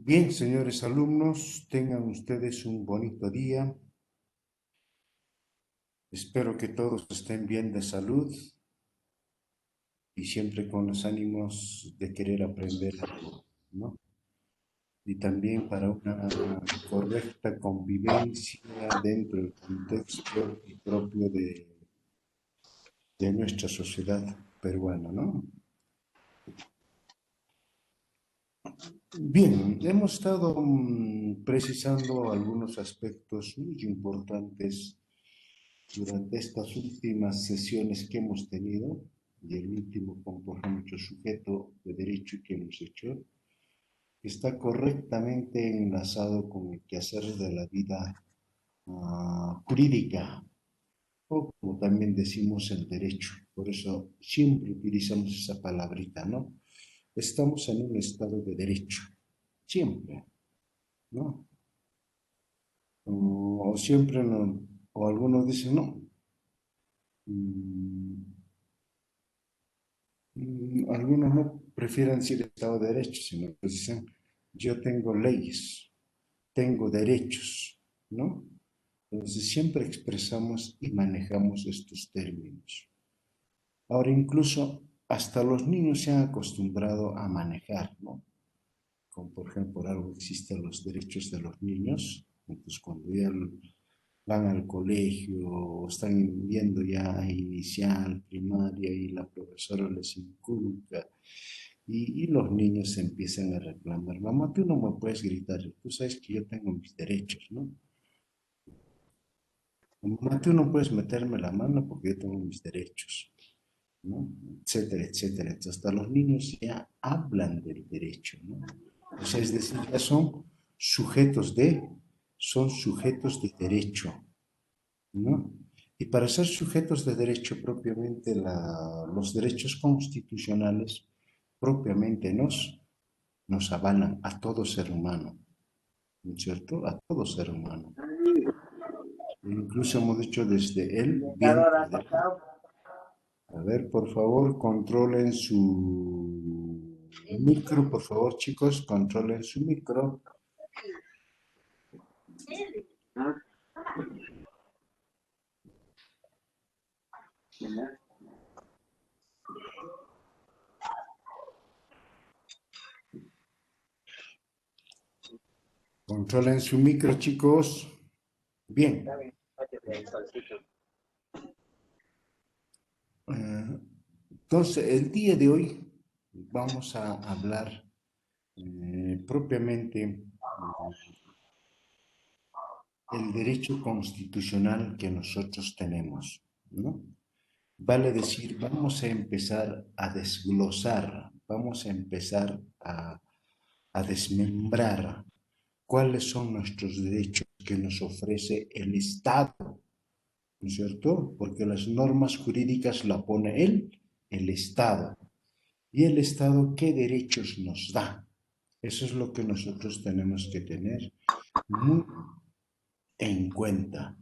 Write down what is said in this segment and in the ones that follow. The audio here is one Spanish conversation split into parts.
Bien, señores alumnos, tengan ustedes un bonito día. Espero que todos estén bien de salud y siempre con los ánimos de querer aprender algo, ¿no? Y también para una correcta convivencia dentro del contexto propio de nuestra sociedad peruana, ¿no? Bien, hemos estado precisando algunos aspectos muy importantes durante estas últimas sesiones que hemos tenido, y el último con, por ejemplo, sujeto de derecho que hemos hecho, está correctamente enlazado con el quehacer de la vida jurídica, o como también decimos el derecho. Por eso siempre utilizamos esa palabrita, ¿no? Estamos en un estado de derecho, siempre, ¿no? O siempre, no, o algunos dicen, no, mm, algunos no prefieren decir Estado de Derecho, sino que dicen, yo tengo leyes, tengo derechos, ¿no? Entonces siempre expresamos y manejamos estos términos. Ahora incluso hasta los niños se han acostumbrado a manejar, ¿no? Como por ejemplo, por algo existen los derechos de los niños. Entonces cuando ya van al colegio, están viendo ya inicial, primaria, y la profesora les inculca. Y los niños empiezan a reclamar, mamá, tú no me puedes gritar, tú sabes que yo tengo mis derechos, ¿no? Mamá, tú no puedes meterme la mano porque yo tengo mis derechos, ¿no? Etcétera, etcétera. Entonces, hasta los niños ya hablan del derecho, ¿no? O sea, es decir, ya son sujetos de derecho, ¿no? Y para ser sujetos de derecho propiamente, los derechos constitucionales propiamente nos avalan a todo ser humano, ¿no es cierto? A todo ser humano. Incluso hemos dicho desde el vientre de... A ver, por favor, controlen su micro, por favor, chicos, controlen su micro. Controlen su micro, chicos. Bien. Entonces, el día de hoy vamos a hablar propiamente el derecho constitucional que nosotros tenemos, ¿no? Vale decir, vamos a empezar a desglosar, vamos a empezar a desmembrar cuáles son nuestros derechos que nos ofrece el Estado, ¿no es cierto? Porque las normas jurídicas la pone él, el Estado. ¿Y el Estado qué derechos nos da? Eso es lo que nosotros tenemos que tener muy en cuenta.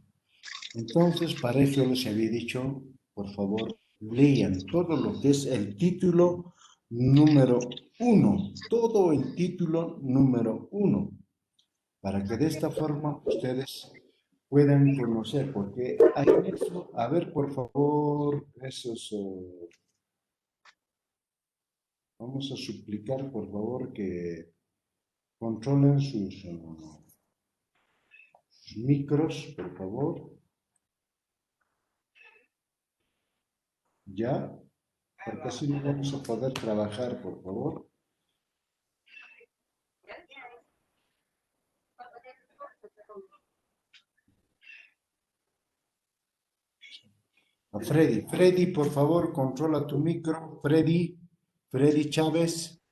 Entonces, para eso les había dicho, por favor, lean todo lo que es el título número uno, todo el título número uno, para que de esta forma ustedes puedan conocer, porque hay eso, a ver, por favor, esos, vamos a suplicar, por favor, que controlen sus micros, por favor, ya, porque así no vamos a poder trabajar, por favor. A Freddy, Freddy, por favor, controla tu micro. Freddy, Freddy Chávez,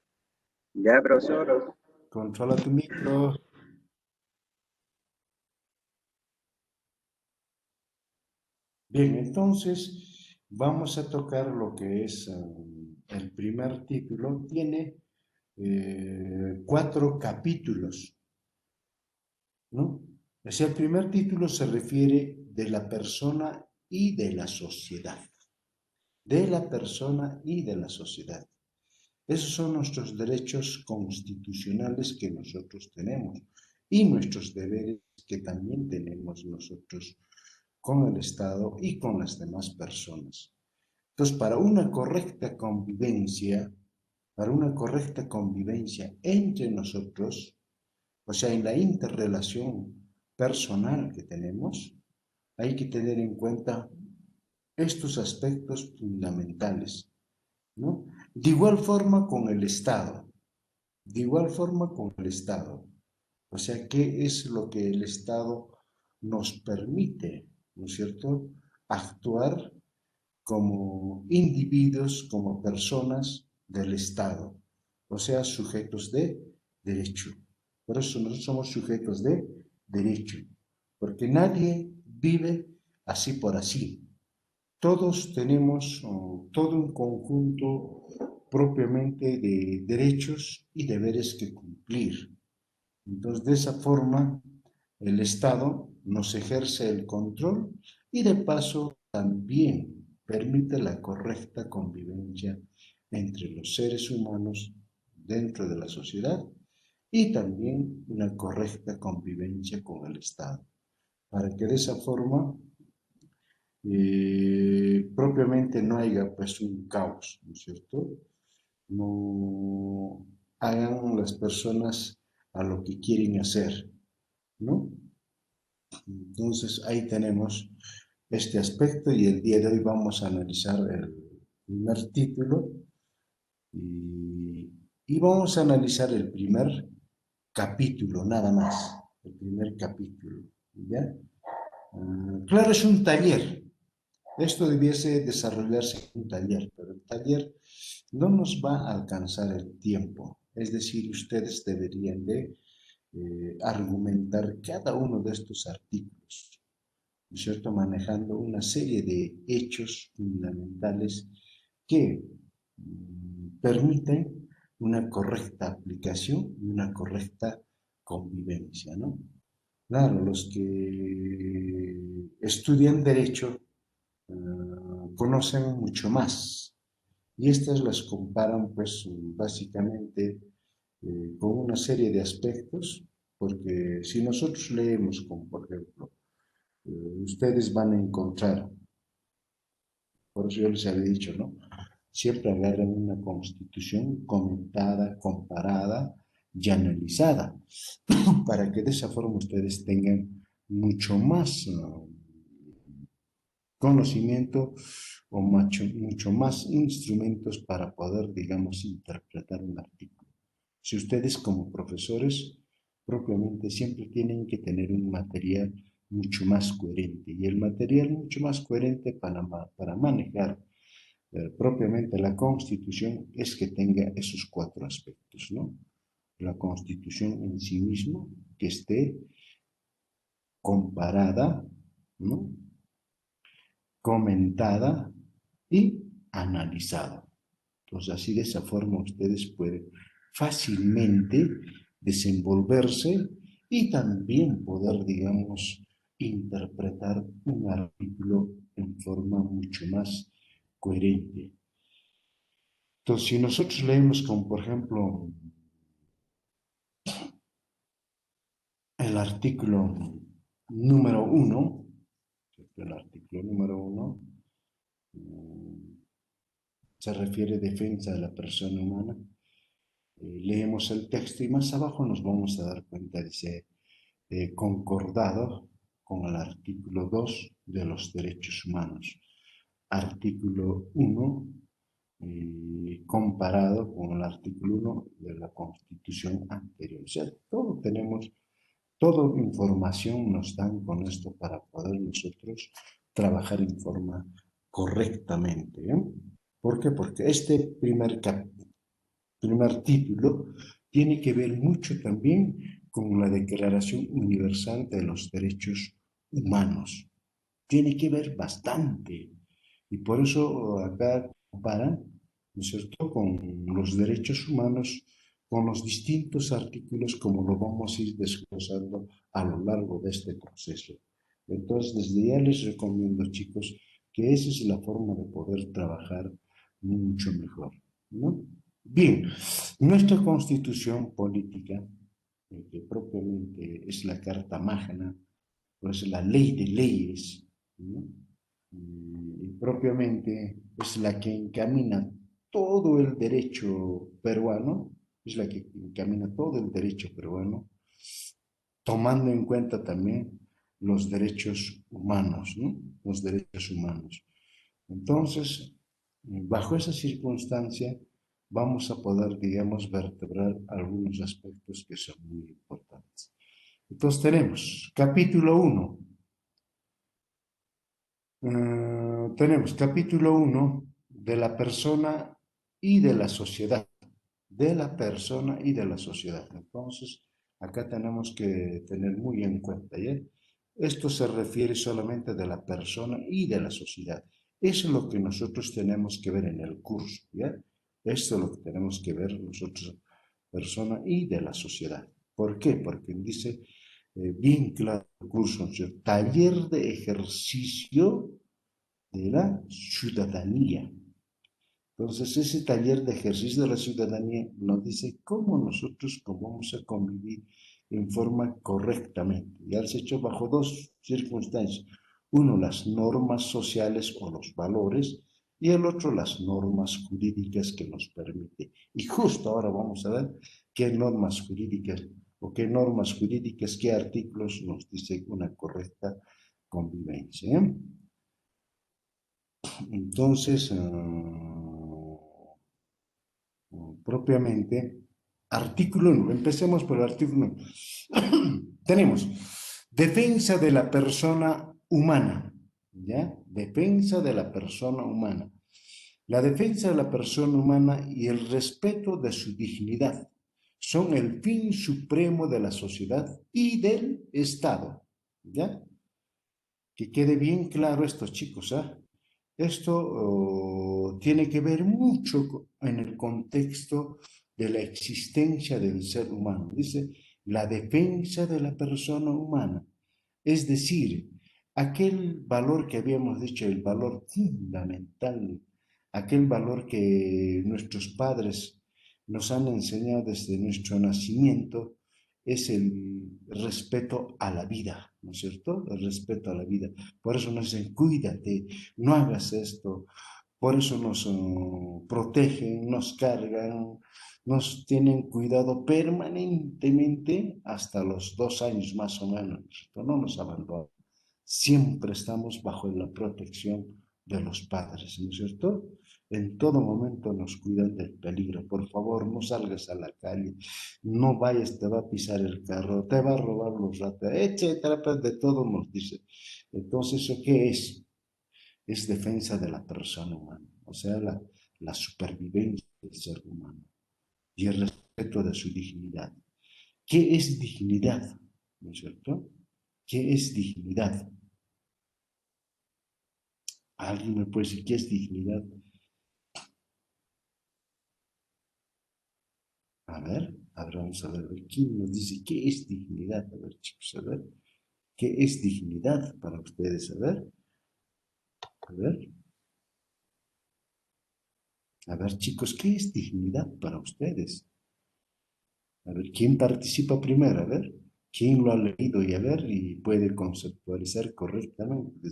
Ya, profesor. controla tu micro. Bien, entonces vamos a tocar lo que es el primer título. Tiene 4 capítulos, ¿no? O sea, el primer título se refiere de la persona y de la sociedad. De la persona y de la sociedad. Esos son nuestros derechos constitucionales que nosotros tenemos y nuestros deberes que también tenemos nosotros con el Estado y con las demás personas. Entonces, para una correcta convivencia entre nosotros, o sea, en la interrelación personal que tenemos, hay que tener en cuenta estos aspectos fundamentales, ¿no? De igual forma con el Estado, de igual forma con el Estado. O sea, ¿qué es lo que el Estado nos permite, ¿no es cierto?, actuar como individuos, como personas del Estado, o sea, sujetos de derecho. Por eso nosotros somos sujetos de derecho, porque nadie vive así por así. Todos tenemos todo un conjunto propiamente de derechos y deberes que cumplir. Entonces, de esa forma, el Estado nos ejerce el control y de paso también permite la correcta convivencia entre los seres humanos dentro de la sociedad y también una correcta convivencia con el Estado, para que de esa forma propiamente no haya pues un caos, ¿no es cierto? No hagan las personas a lo que quieren hacer, ¿no? Entonces ahí tenemos este aspecto y el día de hoy vamos a analizar el primer título y vamos a analizar el primer capítulo, nada más, el primer capítulo, ¿ya? Claro, es un taller. Esto debiese desarrollarse en un taller, pero el taller no nos va a alcanzar el tiempo. Es decir, ustedes deberían de argumentar cada uno de estos artículos, ¿no es cierto? Manejando una serie de hechos fundamentales que permiten una correcta aplicación y una correcta convivencia, ¿no? Claro, los que estudian derecho conocen mucho más y estas las comparan pues básicamente con una serie de aspectos, porque si nosotros leemos, como por ejemplo, ustedes van a encontrar, por eso yo les había dicho, ¿no? Siempre agarran una constitución comentada, comparada y analizada, para que de esa forma ustedes tengan mucho más conocimiento o mucho más instrumentos para poder, digamos, interpretar un artículo. Si ustedes como profesores propiamente siempre tienen que tener un material mucho más coherente y el material mucho más coherente para manejar propiamente la Constitución es que tenga esos cuatro aspectos, ¿no? La Constitución en sí mismo, que esté comparada, ¿no?, comentada y analizada. Entonces, así de esa forma ustedes pueden fácilmente desenvolverse y también poder, digamos, interpretar un artículo en forma mucho más coherente. Entonces, si nosotros leemos como, por ejemplo, el artículo número uno, el artículo número uno se refiere a defensa de la persona humana. Leemos el texto y más abajo nos vamos a dar cuenta, dice, concordado con el artículo 2 de los derechos humanos, artículo 1 comparado con el artículo 1 de la Constitución anterior. O sea, todo tenemos, toda información nos dan con esto para poder nosotros trabajar en forma correctamente. ¿Eh? ¿Por qué? Porque este primer título tiene que ver mucho también con la Declaración Universal de los Derechos Humanos. Tiene que ver bastante. Y por eso acá comparan, ¿no es cierto?, con los derechos humanos, con los distintos artículos, como lo vamos a ir desglosando a lo largo de este proceso. Entonces, desde ya les recomiendo, chicos, que esa es la forma de poder trabajar mucho mejor, ¿no? Bien, nuestra constitución política, que propiamente es la Carta Magna, pues la ley de leyes, ¿no? Y propiamente es la que encamina todo el derecho peruano, es la que encamina todo el derecho peruano, tomando en cuenta también los derechos humanos, ¿no? Los derechos humanos. Entonces, bajo esa circunstancia, vamos a poder, digamos, vertebrar algunos aspectos que son muy importantes. Entonces tenemos capítulo uno. Tenemos capítulo uno de la persona y de la sociedad. De la persona y de la sociedad. Entonces, acá tenemos que tener muy en cuenta, ¿ya? Esto se refiere solamente de la persona y de la sociedad. Eso es lo que nosotros tenemos que ver en el curso, ¿ya? Esto es lo que tenemos que ver nosotros, persona y de la sociedad. ¿Por qué? Porque dice bien claro el curso, ¿no? Taller de ejercicio de la ciudadanía. Entonces, ese taller de ejercicio de la ciudadanía nos dice cómo nosotros vamos a convivir en forma correctamente. Ya se ha hecho bajo dos circunstancias. Uno, las normas sociales o los valores, y el otro, las normas jurídicas que nos permite. Y justo ahora vamos a ver qué normas jurídicas qué artículos nos dice una correcta convivencia. ¿Eh? Entonces, propiamente, artículo 1, empecemos por el artículo 1. Tenemos defensa de la persona humana, ¿ya? Defensa de la persona humana. La defensa de la persona humana y el respeto de su dignidad son el fin supremo de la sociedad y del Estado, ¿ya? Que quede bien claro esto, chicos, ¿ah? Esto tiene que ver mucho en el contexto de la existencia del ser humano. Dice, la defensa de la persona humana. Es decir, aquel valor que habíamos dicho, el valor fundamental, aquel valor que nuestros padres nos han enseñado desde nuestro nacimiento, es el respeto a la vida, ¿no es cierto? El respeto a la vida. Por eso nos dicen, cuídate, no hagas esto. Por eso nos protegen, nos cargan, nos tienen cuidado permanentemente hasta los 2 años más o menos, ¿no es cierto? No nos abandonan. Siempre estamos bajo la protección de los padres, ¿no es cierto? En todo momento nos cuidan del peligro. Por favor, no salgas a la calle, no vayas, te va a pisar el carro, te va a robar los ratos, etcétera, pues de todo nos dice. Entonces, ¿eso qué es? Es defensa de la persona humana, o sea, la supervivencia del ser humano y el respeto de su dignidad. ¿Qué es dignidad? ¿No es cierto? ¿Qué es dignidad? ¿Alguien me puede decir qué es dignidad? A ver, vamos a ver, ¿quién nos dice qué es dignidad? A ver, chicos, a ver, ¿qué es dignidad para ustedes? A ver, chicos, ¿qué es dignidad para ustedes? A ver, ¿quién participa primero? A ver, ¿quién lo ha leído y a ver y puede conceptualizar correctamente?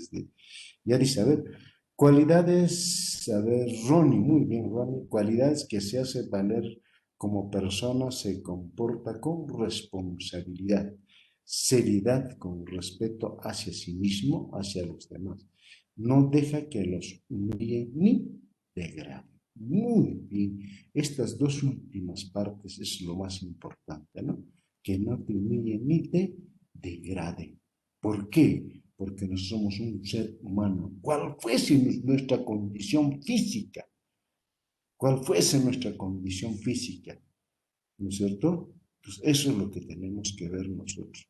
Ya dice, a ver, cualidades, a ver, Ronnie, muy bien, Ronnie, cualidades que se hace valer como persona, se comporta con responsabilidad, seriedad, con respeto hacia sí mismo, hacia los demás. No deja que los humille ni degrade. Muy bien, estas dos últimas partes es lo más importante, ¿no? Que no te humille ni te degrade. ¿Por qué? Porque no somos un ser humano. ¿Cuál fuese nuestra condición física? ¿Cuál fuese nuestra condición física? ¿No es cierto? Pues eso es lo que tenemos que ver nosotros.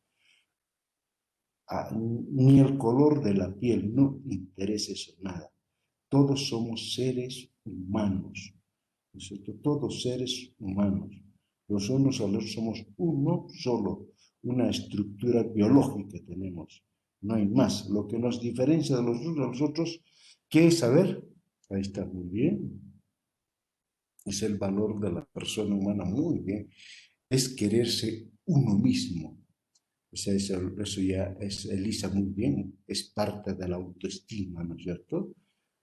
Ni el color de la piel no interesa eso nada. Todos somos seres humanos, ¿no es cierto? Todos seres humanos. Los unos a los somos uno solo, una estructura biológica tenemos, no hay más. Lo que nos diferencia de los unos a los otros, ¿qué es saber? Ahí está, muy bien. es el valor de la persona humana, muy bien, es quererse uno mismo. O sea, eso ya es, Elisa, muy bien, es parte de la autoestima, ¿no es cierto?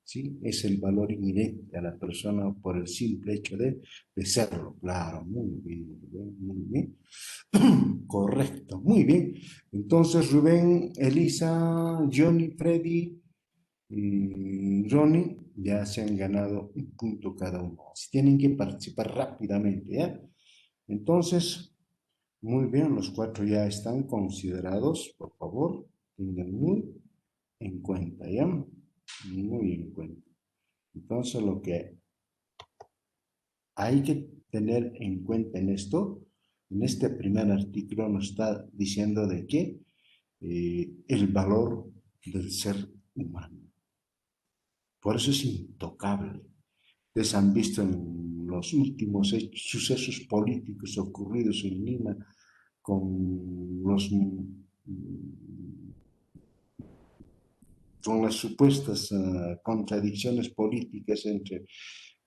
¿Sí? Es el valor inherente a la persona por el simple hecho de serlo. Claro, muy bien, muy bien, muy bien. Correcto, muy bien. Entonces, Rubén, Elisa, Johnny, Freddy y Ronnie ya se han ganado un punto cada uno. Si tienen que participar rápidamente, ¿ya? Entonces, muy bien, los cuatro ya están considerados, por favor, tengan muy en cuenta, ¿ya? Muy en cuenta. Entonces, lo que hay que tener en cuenta en esto, en este primer artículo nos está diciendo de que el valor del ser humano. Por eso es intocable. Ustedes han visto en los últimos sucesos políticos ocurridos en Lima con con las supuestas contradicciones políticas entre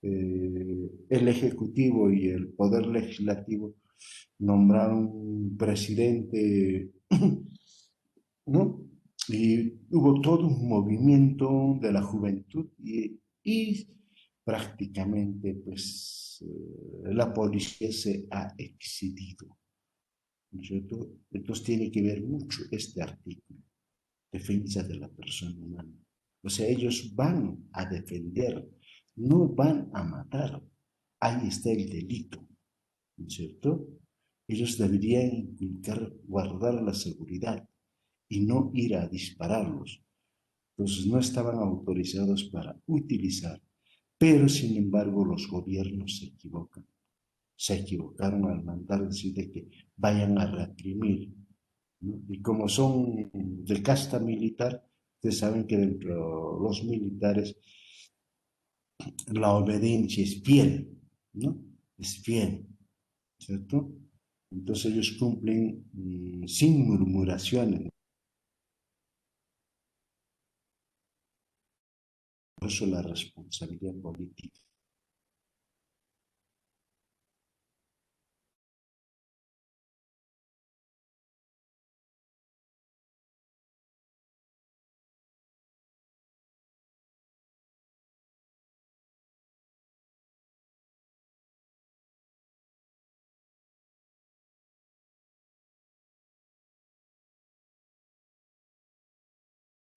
el Ejecutivo y el Poder Legislativo, nombraron un presidente, ¿no? Y hubo todo un movimiento de la juventud y prácticamente pues la policía se ha exhibido, ¿no es cierto? Entonces tiene que ver mucho este artículo, defensa de la persona humana. O sea, ellos van a defender, no van a matar. Ahí está el delito, ¿no es cierto? Ellos deberían inculcar, guardar la seguridad y no ir a dispararlos. Entonces no estaban autorizados para utilizar, pero sin embargo los gobiernos se equivocan. Se equivocaron al mandar decir de que vayan a reprimir, ¿no? Y como son de casta militar, ustedes saben que dentro de los militares la obediencia es fiel, ¿no? Es fiel, ¿cierto? Entonces ellos cumplen sin murmuraciones. Por eso la responsabilidad política.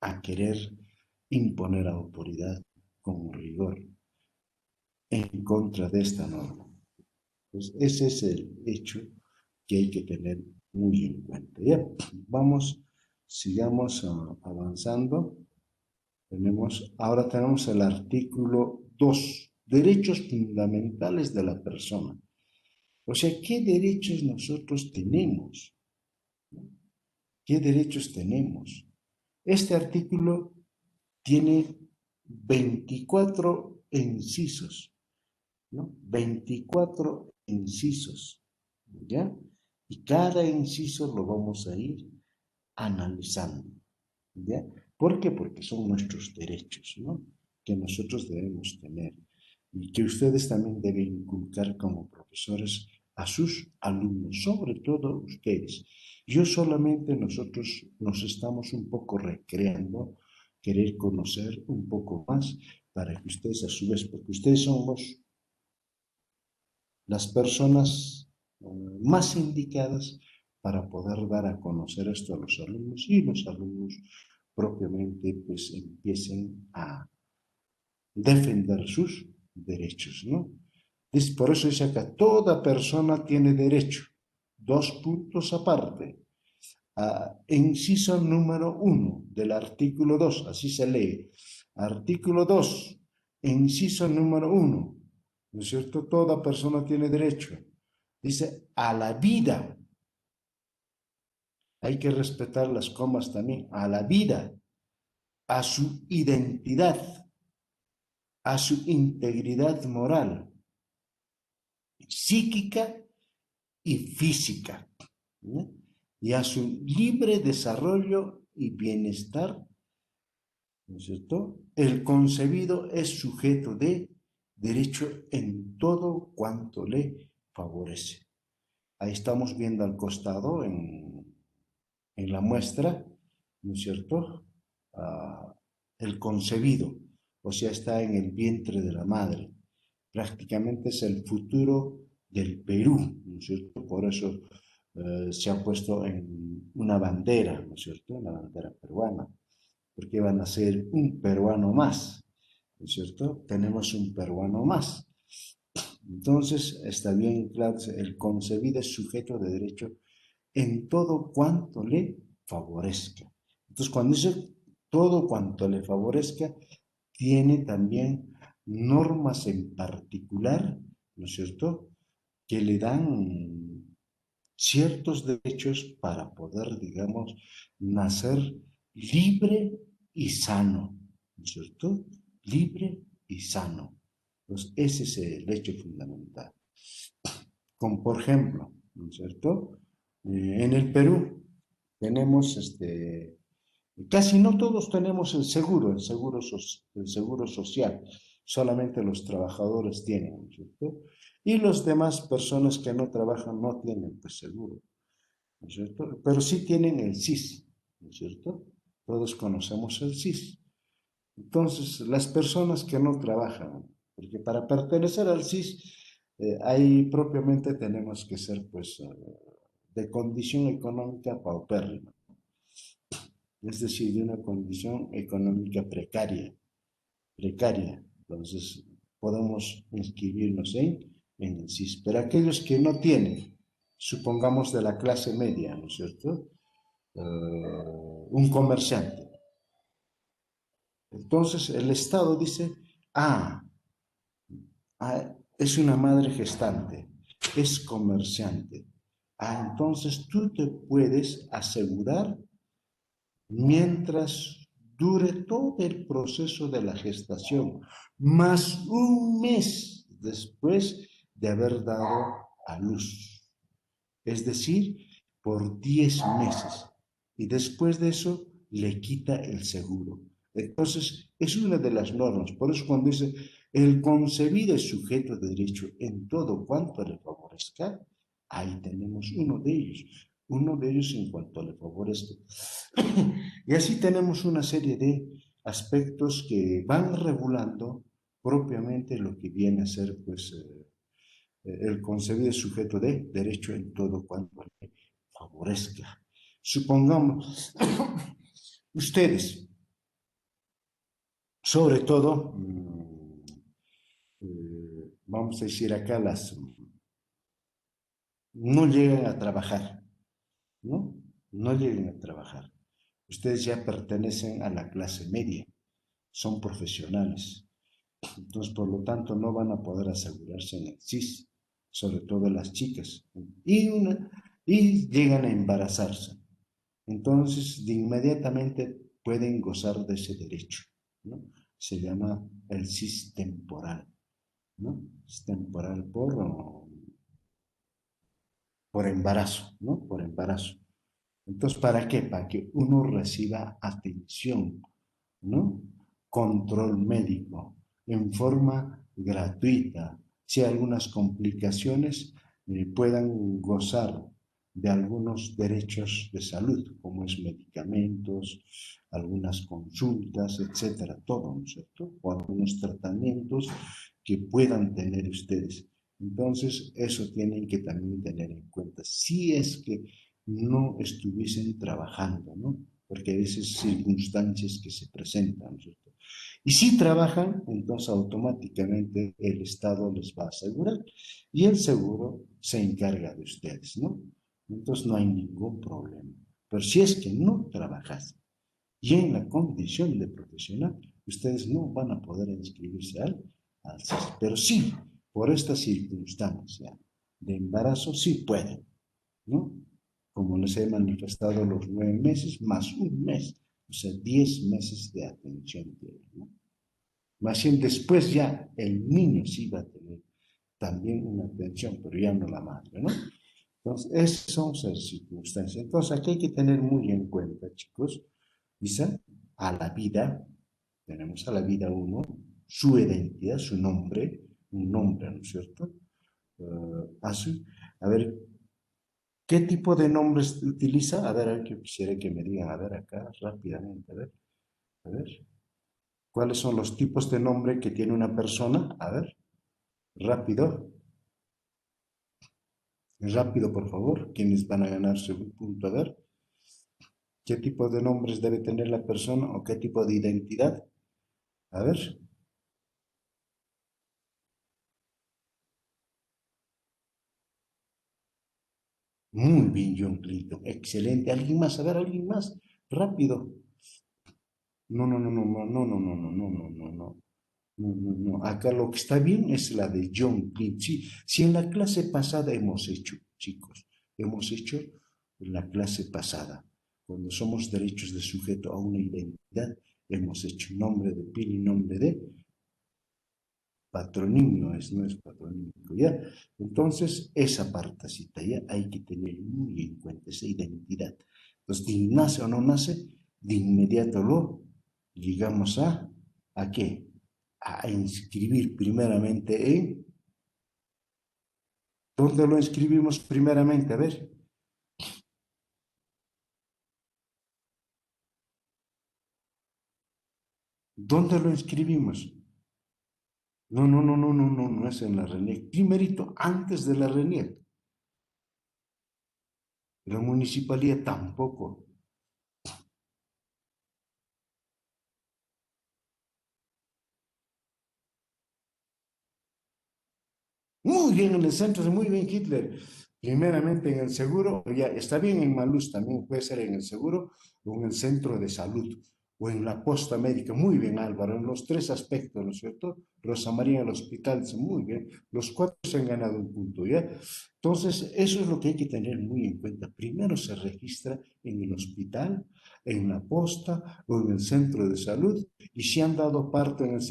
A querer imponer autoridad con rigor en contra de esta norma. Pues ese es el hecho que hay que tener muy en cuenta. Ya, vamos, sigamos avanzando. Ahora tenemos el artículo 2, derechos fundamentales de la persona. O sea, ¿qué derechos nosotros tenemos? ¿Qué derechos tenemos? Este artículo tiene 24 incisos, ¿no? 24 incisos, ¿ya? Y cada inciso lo vamos a ir analizando, ¿ya? ¿Por qué? Porque son nuestros derechos, ¿no? Que nosotros debemos tener y que ustedes también deben inculcar como profesores a sus alumnos, sobre todo ustedes. Yo solamente nosotros nos estamos un poco recreando, querer conocer un poco más para que ustedes a su vez, porque ustedes son las personas más indicadas para poder dar a conocer esto a los alumnos y los alumnos propiamente pues empiecen a defender sus derechos, ¿no? Por eso dice acá, toda persona tiene derecho. Dos puntos aparte. Inciso número 1 del artículo 2, así se lee. Artículo 2, inciso número 1, ¿no es cierto? Toda persona tiene derecho. Dice, a la vida. Hay que respetar las comas también. A la vida, a su identidad, a su integridad moral, psíquica y física, ¿no? Y a su libre desarrollo y bienestar, ¿no es cierto? El concebido es sujeto de derecho en todo cuanto le favorece. Ahí estamos viendo al costado en la muestra, ¿no es cierto? Ah, el concebido, o sea, está en el vientre de la madre. Prácticamente es el futuro del Perú, ¿no es cierto? Por eso se ha puesto en una bandera, ¿no es cierto? Una bandera peruana, porque van a ser un peruano más, ¿no es cierto? Tenemos un peruano más. Entonces, está bien claro, el concebido es sujeto de derecho en todo cuanto le favorezca. Entonces, cuando dice todo cuanto le favorezca, tiene también normas en particular, ¿no es cierto?, que le dan ciertos derechos para poder, digamos, nacer libre y sano, ¿no es cierto? Libre y sano. Pues ese es el hecho fundamental. Como por ejemplo, ¿no es cierto? En el Perú tenemos casi no todos tenemos el seguro social, solamente los trabajadores tienen, ¿no es cierto? Y las demás personas que no trabajan no tienen pues, seguro, ¿no es cierto? Pero sí tienen el SIS, ¿no es cierto? Todos conocemos el SIS. Entonces, las personas que no trabajan, porque para pertenecer al SIS, ahí propiamente tenemos que ser, pues, de condición económica paupérrima, es decir, de una condición económica precaria. Entonces, podemos inscribirnos en el SIS. Pero aquellos que no tienen, supongamos de la clase media, ¿no es cierto? Un comerciante. Entonces, el Estado dice, ah, es una madre gestante, es comerciante. Ah, entonces tú te puedes asegurar mientras dure todo el proceso de la gestación, más un mes después de haber dado a luz. Es decir, por 10 meses. Y después de eso le quita el seguro. Entonces, es una de las normas. Por eso cuando dice, el concebido es sujeto de derecho en todo cuanto le favorezca, ahí tenemos uno de ellos en cuanto le favorezca. Y así tenemos una serie de aspectos que van regulando propiamente lo que viene a ser pues, el concebido sujeto de derecho en todo cuanto le favorezca. Supongamos, ustedes, sobre todo, vamos a decir acá, no llegan a trabajar, ¿no? No llegan a trabajar. Ustedes ya pertenecen a la clase media, son profesionales. Entonces, por lo tanto, no van a poder asegurarse en el SIS, sobre todo las chicas. Y llegan a embarazarse. Entonces, de inmediatamente pueden gozar de ese derecho, ¿no? Se llama el SIS temporal, ¿no? Es temporal por embarazo, ¿no? Por embarazo. Entonces, ¿para qué? Para que uno reciba atención, ¿no? Control médico en forma gratuita. Si hay algunas complicaciones, puedan gozar de algunos derechos de salud, como es medicamentos, algunas consultas, etcétera, todo, ¿no es cierto? O algunos tratamientos que puedan tener ustedes. Entonces, eso tienen que también tener en cuenta. Si es que no estuviesen trabajando, ¿no? Porque hay veces circunstancias que se presentan, ¿no es cierto? Y si trabajan, entonces automáticamente el Estado les va a asegurar y el seguro se encarga de ustedes, ¿no? Entonces no hay ningún problema. Pero si es que no trabajas y en la condición de profesional, ustedes no van a poder inscribirse al CIS. Pero sí, por esta circunstancia de embarazo, sí pueden, ¿no? Como les he manifestado, los 9 meses más un mes, o sea, 10 meses de atención ¿no? Más bien después ya el niño sí va a tener también una atención, pero ya no la madre, ¿no? Entonces, esas son las circunstancias. Entonces, aquí hay que tener muy en cuenta, chicos, dice, a la vida, tenemos a la vida uno, su identidad, su nombre, un nombre, ¿no es cierto? Así. A ver, ¿qué tipo de nombres utiliza? A ver, yo quisiera que me digan, a ver, acá rápidamente, a ver. ¿Cuáles son los tipos de nombre que tiene una persona? A ver, rápido, rápido, por favor. ¿Quiénes van a ganarse un punto? A ver, ¿qué tipo de nombres debe tener la persona o qué tipo de identidad? A ver, muy bien, John Clinton. Excelente. ¿Alguien más? A ver, ¿alguien más? Rápido. No, no, no, no, no, no, no, no, no, no, no, no, no. No, no, no. Acá lo que está bien es la de John Clinton. Sí, sí, en la clase pasada hemos hecho, chicos, hemos hecho en la clase pasada, cuando somos derechos de sujeto a una identidad, hemos hecho nombre de pila y nombre de patronímico, no es patronímico, ¿ya? Entonces, esa partecita, ¿ya? Hay que tener muy en cuenta esa identidad. Entonces, si nace o no nace, de inmediato lo llegamos ¿a qué? A inscribir primeramente en, ¿dónde lo inscribimos primeramente? A ver, ¿dónde lo inscribimos? No, no, no, no, no, no, no es en la RENIEC. Primerito, antes de la RENIEC. La municipalidad tampoco. Muy bien en el centro, muy bien Hitler. Primeramente en el seguro, ya está bien en Maluz, también puede ser en el seguro o en el centro de salud o en la posta médica. Muy bien Álvaro, en los tres aspectos, ¿no es cierto? Rosa María en el hospital, muy bien. Los cuatro se han ganado un punto, ¿ya? Entonces, eso es lo que hay que tener muy en cuenta. Primero se registra en el hospital, en la posta o en el centro de salud y si han dado parto en el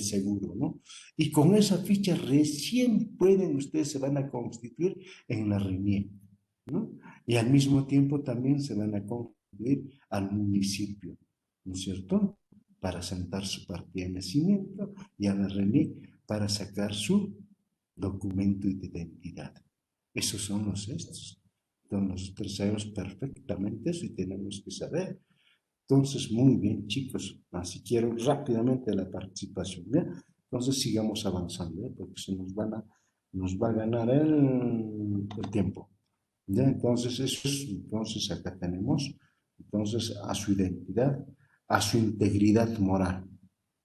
seguro, ¿no? Y con esa ficha recién pueden ustedes, se van a constituir en la RENIEC, ¿no? Y al mismo tiempo también se van a constituir al municipio, ¿no es cierto? Para sentar su partida de nacimiento y a la RENIEC para sacar su documento de identidad. Esos son los estos. Entonces nosotros sabemos perfectamente eso y tenemos que saber. Entonces, muy bien, chicos. Así quiero rápidamente la participación, ¿ya? Entonces, sigamos avanzando, ¿eh? Porque nos va a ganar el tiempo, ¿ya? Entonces, eso es, entonces acá tenemos, entonces, a su identidad, a su integridad moral.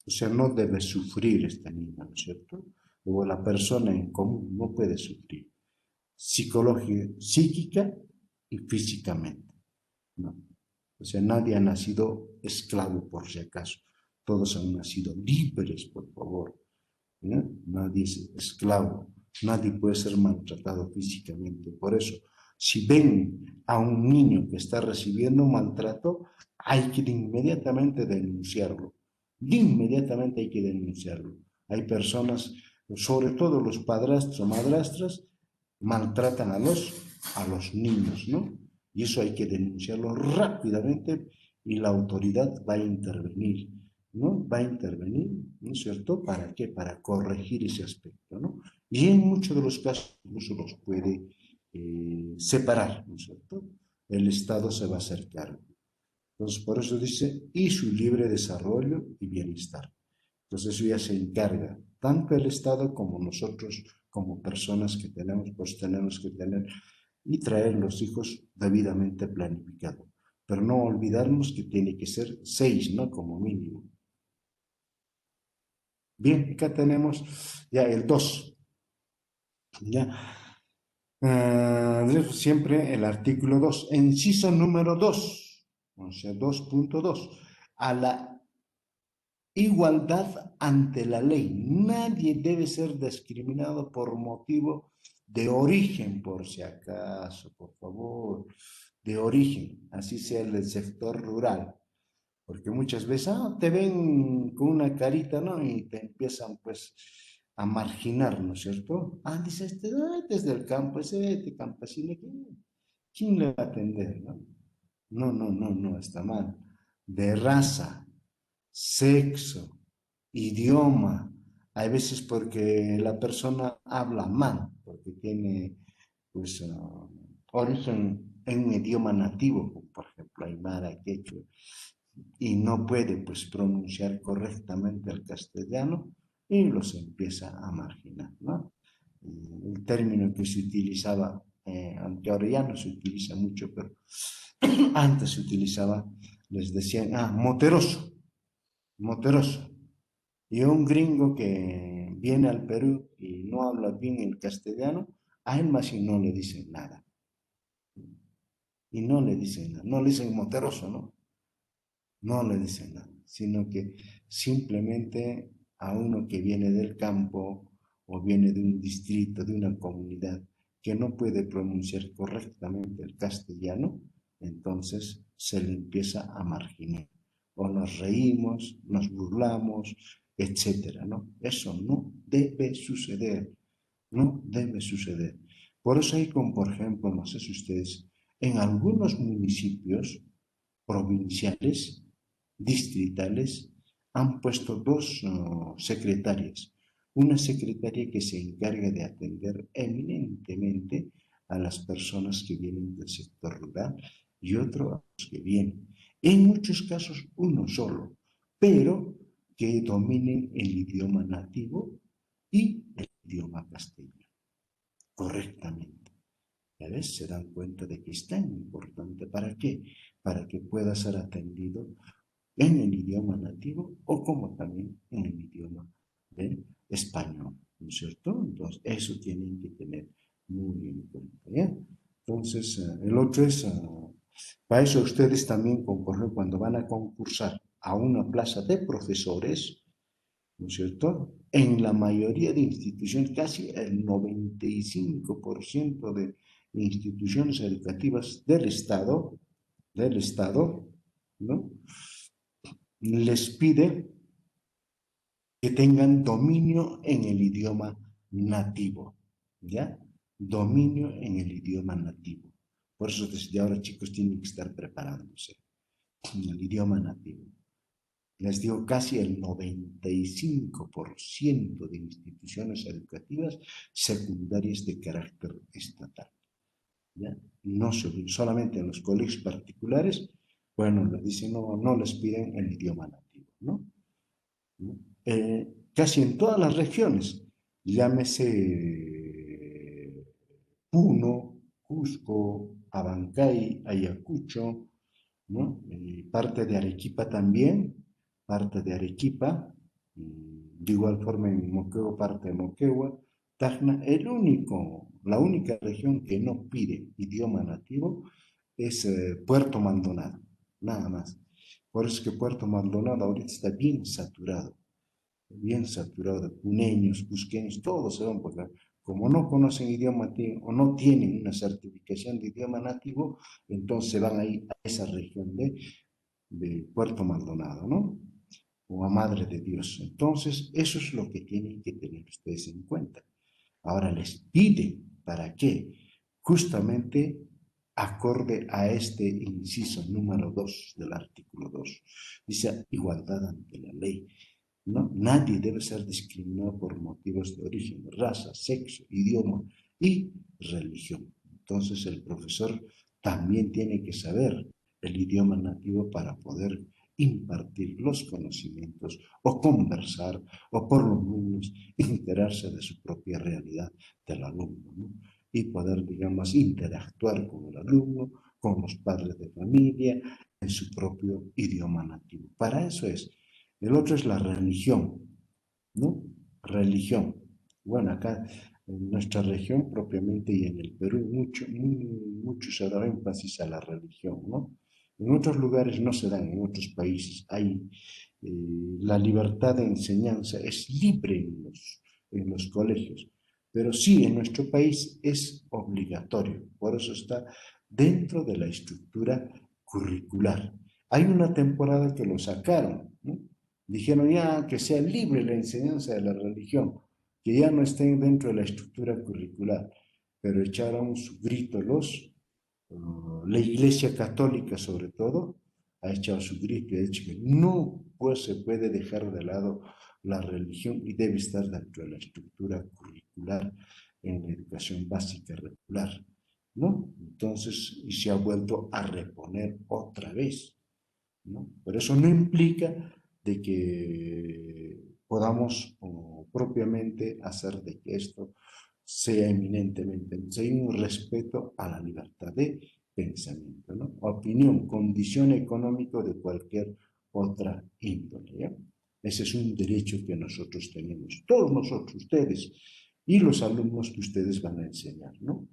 O sea, no debe sufrir esta niña, ¿no es cierto? O la persona en común no puede sufrir psicológica, psíquica y físicamente, ¿no? O sea, nadie ha nacido esclavo por si acaso. Todos han nacido libres, por favor. ¿Eh? Nadie es esclavo. Nadie puede ser maltratado físicamente. Por eso, si ven a un niño que está recibiendo maltrato, hay que inmediatamente denunciarlo. Inmediatamente hay que denunciarlo. Hay personas, sobre todo los padrastros o madrastras, maltratan a los niños, ¿no? Y eso hay que denunciarlo rápidamente y la autoridad va a intervenir, ¿no? Va a intervenir, ¿no es cierto? ¿Para qué? Para corregir ese aspecto, ¿no? Y en muchos de los casos incluso los puede separar, ¿no es cierto? El Estado se va a hacer cargo. Entonces, por eso dice, y su libre desarrollo y bienestar. Entonces, eso ya se encarga, tanto el Estado como nosotros, como personas que tenemos, pues tenemos que tener y traer los hijos debidamente planificados. Pero no olvidarnos que tiene que ser 6, ¿no? Como mínimo. Bien, acá tenemos ya el 2. ¿Ya? Siempre el artículo 2, inciso número 2, o sea, 2.2, a la igualdad ante la ley. Nadie debe ser discriminado por motivo de origen, por si acaso, por favor, de origen, así sea el del sector rural. Porque muchas veces te ven con una carita, ¿no? Y te empiezan pues a marginar, ¿no es cierto? Dice desde el campo, este campesino, ¿quién le va a atender, no? No, no, no, no, está mal. De raza, sexo, idioma, Hay veces porque la persona habla mal, porque tiene pues origen en un idioma nativo, como por ejemplo aymara, quechua, y no puede pues pronunciar correctamente el castellano y los empieza a marginar, ¿no? El término que se utilizaba, aunque ahora ya no se utiliza mucho, pero antes se utilizaba, les decían, moteroso, moteroso. Y un gringo que viene al Perú y no habla bien el castellano, a él más y no le dicen nada. Y no le dicen nada, no le dicen moteroso, ¿no? No le dicen nada, sino que simplemente a uno que viene del campo o viene de un distrito, de una comunidad, que no puede pronunciar correctamente el castellano, entonces se le empieza a marginar. O nos reímos, nos burlamos, etcétera, ¿no? Eso no debe suceder, no debe suceder. Por eso hay como, por ejemplo, no sé si ustedes, en algunos municipios provinciales, distritales, han puesto dos secretarias. Una secretaria que se encarga de atender eminentemente a las personas que vienen del sector rural y otro a los que vienen. En muchos casos uno solo, pero que dominen el idioma nativo y el idioma castellano correctamente. ¿Ya ves? Se dan cuenta de que es tan importante. ¿Para qué? Para que pueda ser atendido en el idioma nativo o como también en el idioma de español, ¿no es cierto? Entonces, eso tienen que tener muy en cuenta, ¿ya? Entonces, el otro es, para eso ustedes también, cuando van a concursar a una plaza de profesores, ¿no es cierto? En la mayoría de instituciones, casi el 95% de instituciones educativas del Estado, ¿no? Les pide que tengan dominio en el idioma nativo, ¿ya? Dominio en el idioma nativo. Por eso desde ahora, chicos, tienen que estar preparándose en el idioma nativo. Les digo, casi el 95% de instituciones educativas secundarias de carácter estatal, ¿ya? No solamente en los colegios particulares, bueno, les dicen, no, no les piden el idioma nativo, ¿no? Casi en todas las regiones, llámese Puno, Cusco, Abancay, Ayacucho, ¿no? Parte de Arequipa también, parte de Arequipa, de igual forma en Moquegua, parte de Moquegua, Tacna, la única región que no pide idioma nativo es Puerto Maldonado, nada más. Por eso es que Puerto Maldonado ahorita está bien saturado de puneños, cusqueños, todos se van por acá. Como no conocen idioma nativo o no tienen una certificación de idioma nativo, entonces van ahí a esa región de Puerto Maldonado, ¿no? O a Madre de Dios. Entonces, eso es lo que tienen que tener ustedes en cuenta. Ahora les pide, ¿para qué? Justamente acorde a este inciso número 2 del artículo 2. Dice igualdad ante la ley. ¿No? Nadie debe ser discriminado por motivos de origen, raza, sexo, idioma y religión. Entonces el profesor también tiene que saber el idioma nativo para poder impartir los conocimientos o conversar o por lo menos enterarse de su propia realidad del alumno, ¿no? Y poder, digamos, interactuar con el alumno, con los padres de familia, en su propio idioma nativo. Para eso es. El otro es la religión, ¿no? Religión. Bueno, acá en nuestra región propiamente y en el Perú mucho se da énfasis a la religión, ¿no? En otros lugares no se dan, en otros países hay la libertad de enseñanza, es libre en los colegios, pero sí en nuestro país es obligatorio, por eso está dentro de la estructura curricular. Hay una temporada que lo sacaron, ¿no? Dijeron ya que sea libre la enseñanza de la religión, que ya no estén dentro de la estructura curricular, pero echaron su grito la Iglesia Católica sobre todo, ha echado su grito y ha dicho que no pues, se puede dejar de lado la religión y debe estar dentro de la estructura curricular en la educación básica regular, ¿no? Entonces, y se ha vuelto a reponer otra vez, ¿no? Pero eso no implica de que podamos propiamente hacer de que esto sea eminentemente, hay un respeto a la libertad de pensamiento, ¿no? Opinión, condición económica de cualquier otra índole, ¿ya? Ese es un derecho que nosotros tenemos, todos nosotros, ustedes y los alumnos que ustedes van a enseñar, ¿no?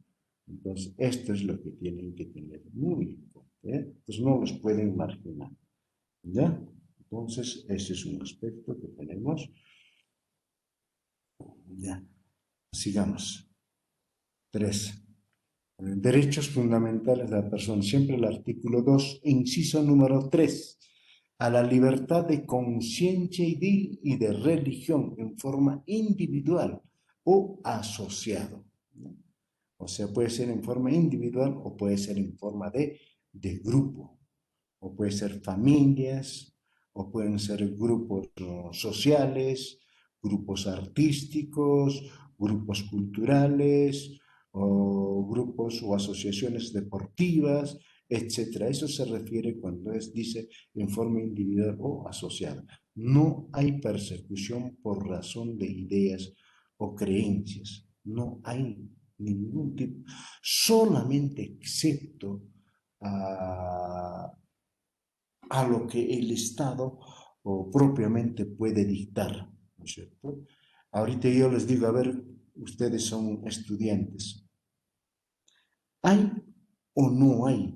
Entonces, esto es lo que tienen que tener muy importante, ¿eh? Entonces, no los pueden marginar, ¿ya? Entonces, ese es un aspecto que tenemos, ¿ya? Sigamos. 3. Derechos fundamentales de la persona. Siempre el artículo 2, inciso número 3. A la libertad de conciencia y de religión en forma individual o asociado, ¿no? O sea, puede ser en forma individual o puede ser en forma de grupo. O puede ser familias, o pueden ser grupos sociales, grupos artísticos, grupos culturales, o grupos o asociaciones deportivas, etcétera. Eso se refiere cuando dice en forma individual o asociada. No hay persecución por razón de ideas o creencias. No hay ningún tipo, solamente excepto a, a lo que el Estado propiamente puede dictar, ¿no es cierto? Ahorita yo les digo, a ver, ustedes son estudiantes, ¿hay o no hay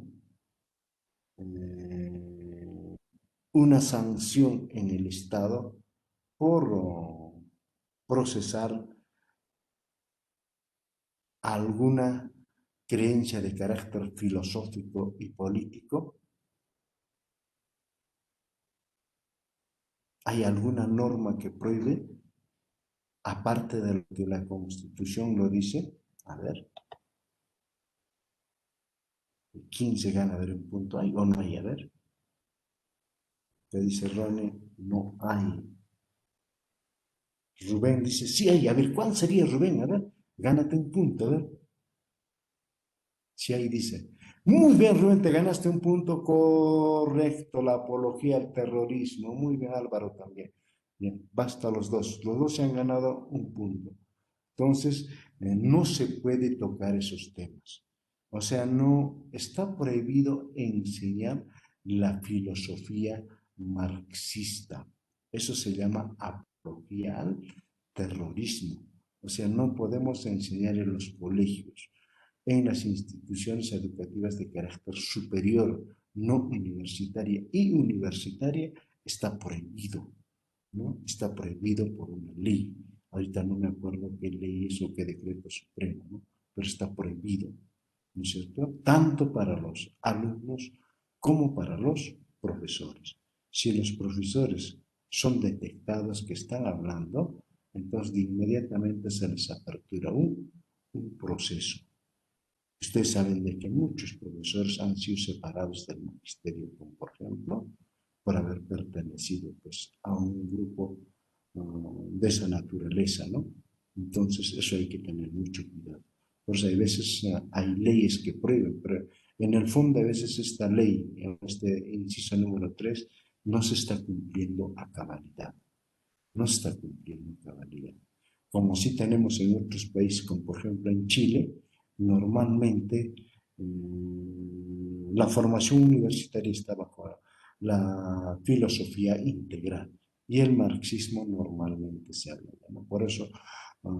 una sanción en el Estado por procesar alguna creencia de carácter filosófico y político? ¿Hay alguna norma que prohíbe, aparte de lo que la Constitución lo dice? A ver, ¿quién se gana? A ver, un punto hay o no hay. A ver, ¿qué dice Ronnie? No hay. Rubén dice, sí hay. A ver, ¿cuál sería Rubén? A ver, gánate un punto, a ver. Sí hay, dice. Muy bien, Rubén, te ganaste un punto correcto. La apología al terrorismo. Muy bien, Álvaro también. Bien, basta los dos. Los dos se han ganado un punto. Entonces, no se puede tocar esos temas. O sea, no está prohibido enseñar la filosofía marxista. Eso se llama apología al terrorismo. O sea, no podemos enseñar en los colegios, en las instituciones educativas de carácter superior, no universitaria y universitaria, está prohibido, ¿no? Está prohibido por una ley. Ahorita no me acuerdo qué ley es o qué decreto supremo, ¿no? Pero está prohibido, ¿no es cierto? Tanto para los alumnos como para los profesores. Si los profesores son detectados que están hablando, entonces de inmediatamente se les apertura un proceso. Ustedes saben de que muchos profesores han sido separados del magisterio, como por ejemplo, por haber pertenecido pues, a un grupo de esa naturaleza, ¿no? Entonces, eso hay que tener mucho cuidado. Por eso, hay veces hay leyes que prohíben, pero en el fondo, a veces esta ley, en este inciso número 3, no se está cumpliendo a cabalidad. No se está cumpliendo a cabalidad. Como sí tenemos en otros países, como por ejemplo en Chile, normalmente la formación universitaria está bajo la filosofía integral y el marxismo normalmente se habla, ¿no? Por eso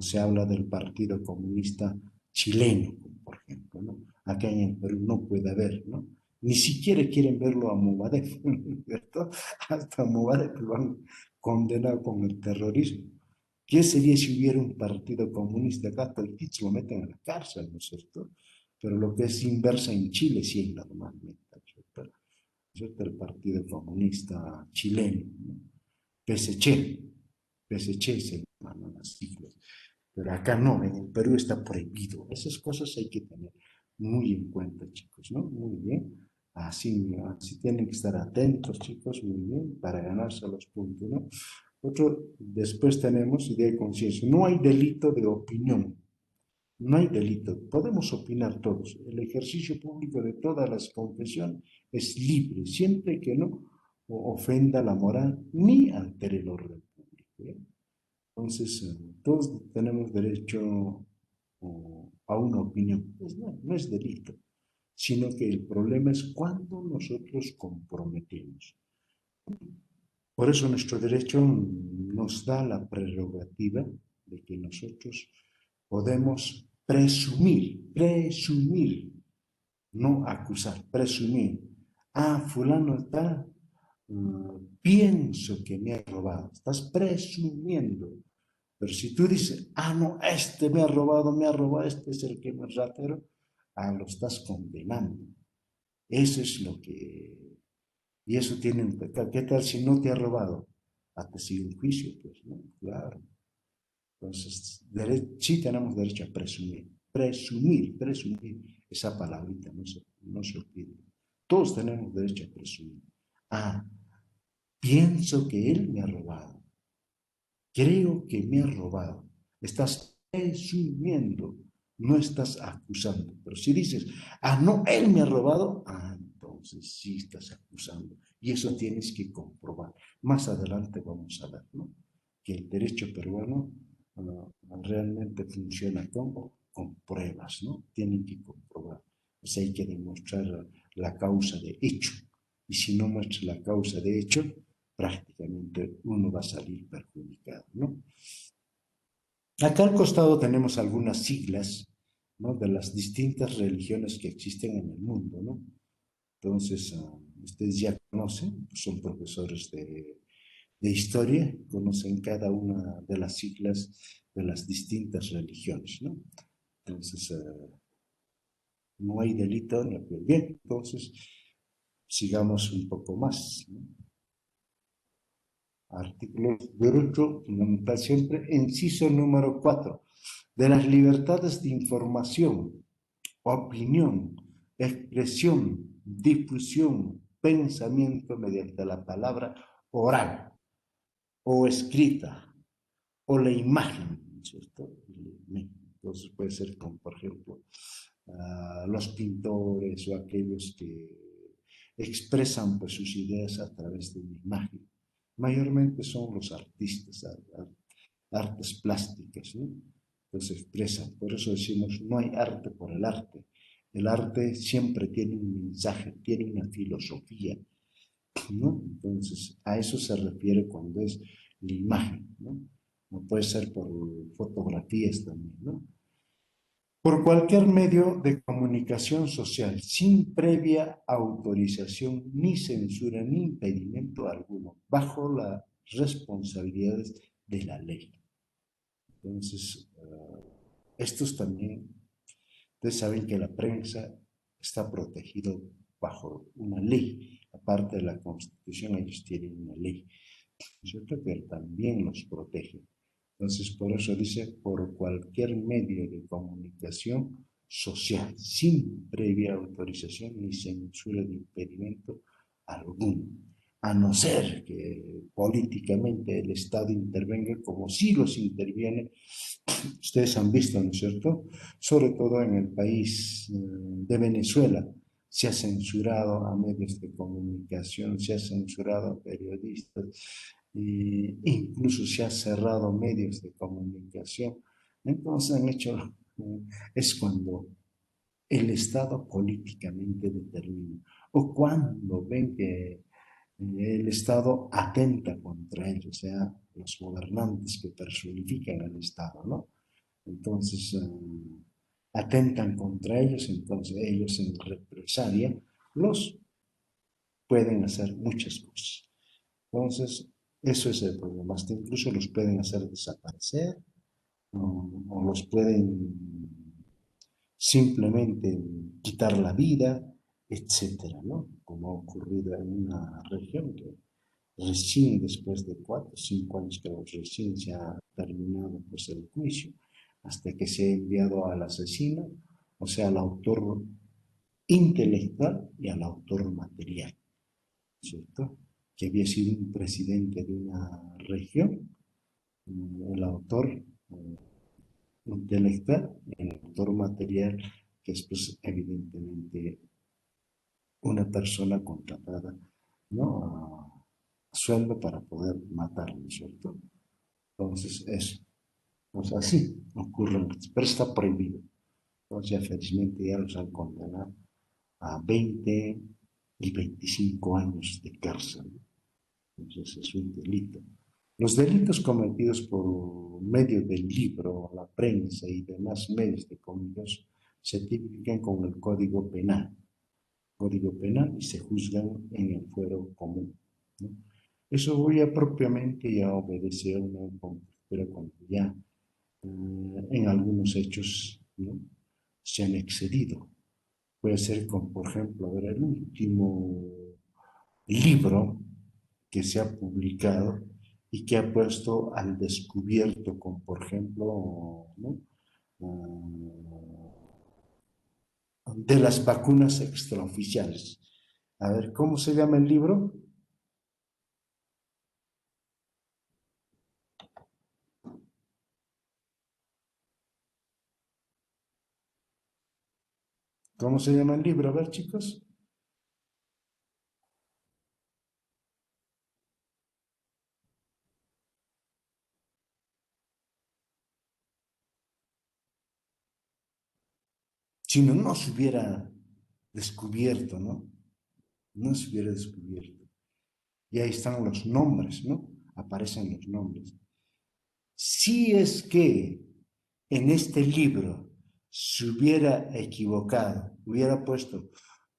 se habla del Partido Comunista Chileno, por ejemplo, ¿no? Acá en el Perú no puede haber, ¿no? Ni siquiera quieren verlo a Movadef, ¿cierto? Hasta Movadef lo han condenado con el terrorismo. ¿Qué sería si hubiera un partido comunista acá? Todititos lo meten a la cárcel, ¿no es cierto? Pero lo que es inversa en Chile sí hay normalmente, ¿cierto? ¿Cierto? El Partido Comunista Chileno, ¿no? PSC, PSC se llaman las siglas. Pero acá no, en el Perú está prohibido. Esas cosas hay que tener muy en cuenta, chicos, ¿no? Muy bien. Así tienen que estar atentos, chicos, muy bien, para ganarse los puntos, ¿no? Después tenemos idea de conciencia. No hay delito de opinión. No hay delito. Podemos opinar todos. El ejercicio público de todas las confesiones es libre, siempre que no ofenda la moral ni altere el orden público. ¿Eh? Entonces, todos tenemos derecho a una opinión. Pues no, no es delito, sino que el problema es cuando nosotros comprometemos. Por eso nuestro derecho nos da la prerrogativa de que nosotros podemos presumir, no acusar, presumir. Ah, fulano está, pienso que me ha robado. Estás presumiendo. Pero si tú dices, ah, no, este me ha robado, este es el que me es ratero, ah, lo estás condenando. Eso es lo que... Y eso tiene un pecado. ¿Qué tal si no te ha robado? Hasta sigue un juicio, pues, ¿no? Claro. Entonces, sí tenemos derecho a presumir. Presumir. Esa palabrita no se olvide. Todos tenemos derecho a presumir. Ah, pienso que él me ha robado. Creo que me ha robado. Estás presumiendo, no estás acusando. Pero si dices, ah, no, él me ha robado, ah, entonces sí estás acusando. Y eso tienes que comprobar. Más adelante vamos a ver, ¿no? Que el derecho peruano realmente funciona con pruebas, ¿no? Tienen que comprobar. O sea, hay que demostrar la causa de hecho. Y si no muestra la causa de hecho, prácticamente uno va a salir perjudicado, ¿no? Acá al costado tenemos algunas siglas, ¿no? De las distintas religiones que existen en el mundo, ¿no? Entonces, ustedes ya conocen, son profesores de historia, conocen cada una de las siglas de las distintas religiones, ¿no? Entonces, no hay delito en la piel. Bien, entonces, sigamos un poco más, ¿no? Artículo de derecho fundamental siempre, inciso número 4, de las libertades de información, opinión, expresión, difusión, pensamiento mediante la palabra oral o escrita o la imagen, ¿cierto? Entonces puede ser como, por ejemplo, los pintores o aquellos que expresan pues, sus ideas a través de una imagen. Mayormente son los artistas, artes plásticas, ¿no? Entonces expresan. Por eso decimos, no hay arte por el arte. El arte siempre tiene un mensaje, tiene una filosofía, ¿no? Entonces, a eso se refiere cuando es la imagen, ¿no? No puede ser por fotografías también, ¿no? Por cualquier medio de comunicación social, sin previa autorización, ni censura, ni impedimento alguno, bajo las responsabilidades de la ley. Entonces, estos también, ustedes saben que la prensa está protegido bajo una ley, aparte de la Constitución, ellos tienen una ley, ¿cierto? Pero también los protege. Entonces, por eso dice, por cualquier medio de comunicación social, sin previa autorización ni censura de impedimento alguno, a no ser que políticamente el Estado intervenga como si los interviene. Ustedes han visto, ¿no es cierto? Sobre todo en el país de Venezuela, se ha censurado a medios de comunicación, se ha censurado a periodistas, incluso se ha cerrado medios de comunicación. Entonces han hecho, es cuando el Estado políticamente determina, o cuando ven que el Estado atenta contra ellos, o sea, los gobernantes que personifican al Estado, ¿no? Entonces, atentan contra ellos, entonces ellos en represalia los pueden hacer muchas cosas. Entonces, eso es el problema. Hasta incluso los pueden hacer desaparecer o los pueden simplemente quitar la vida, etcétera, ¿no? Como ha ocurrido en una región que recién después de 4 o 5 años que recién se ha terminado pues, el juicio, hasta que se ha enviado al asesino, o sea, al autor intelectual y al autor material, ¿cierto? que había sido un presidente de una región, el autor intelectual, el autor material, que es pues evidentemente una persona contratada, ¿no? A sueldo para poder matarlo, ¿cierto? Entonces, eso. Pues así ocurre, pero está prohibido. Entonces, ya felizmente ya los han condenado a 20 y 25 años de cárcel. Entonces, es un delito. Los delitos cometidos por medio del libro, la prensa y demás medios de comunicación se tipifican con el Código Penal y se juzgan en el fuero común, ¿no? Eso ya propiamente ya obedece a una conjetura cuando ya en algunos hechos, ¿no?, se han excedido. Puede ser como, por ejemplo, a ver, el último libro que se ha publicado y que ha puesto al descubierto con, por ejemplo, ¿no?, de las vacunas extraoficiales. A ver, ¿cómo se llama el libro? ¿Cómo se llama el libro? A ver, chicos. Si no, no se hubiera descubierto, ¿no? No se hubiera descubierto. Y ahí están los nombres, ¿no? Aparecen los nombres. Si es que en este libro se hubiera equivocado, hubiera puesto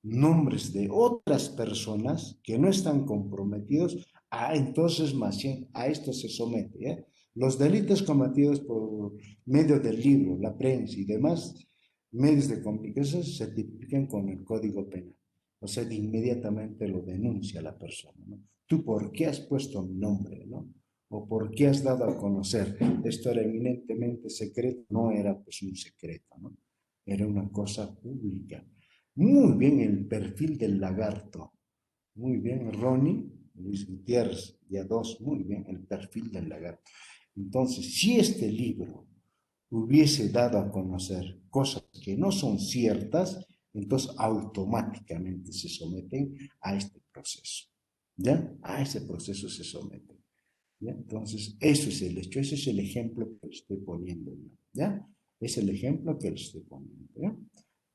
nombres de otras personas que no están comprometidos, entonces más bien a esto se somete, ¿eh? Los delitos cometidos por medio del libro, la prensa y demás medios de comunicación se tipifican con el Código Penal. O sea, de inmediatamente lo denuncia la persona, ¿no? ¿Tú por qué has puesto mi nombre, no? ¿O por qué has dado a conocer? Esto era eminentemente secreto, no era pues un secreto, ¿no? Era una cosa pública. Muy bien el perfil del lagarto. Muy bien, Ronnie, Luis Gutiérrez, ya dos, muy bien el perfil del lagarto. Entonces, si este libro hubiese dado a conocer cosas que no son ciertas, entonces automáticamente se someten a este proceso. ¿Ya? A ese proceso se someten. ¿Ya? Entonces, eso es el hecho, ese es el ejemplo que le estoy poniendo yo. ¿Ya? Es el ejemplo que le estoy poniendo. ¿Ya?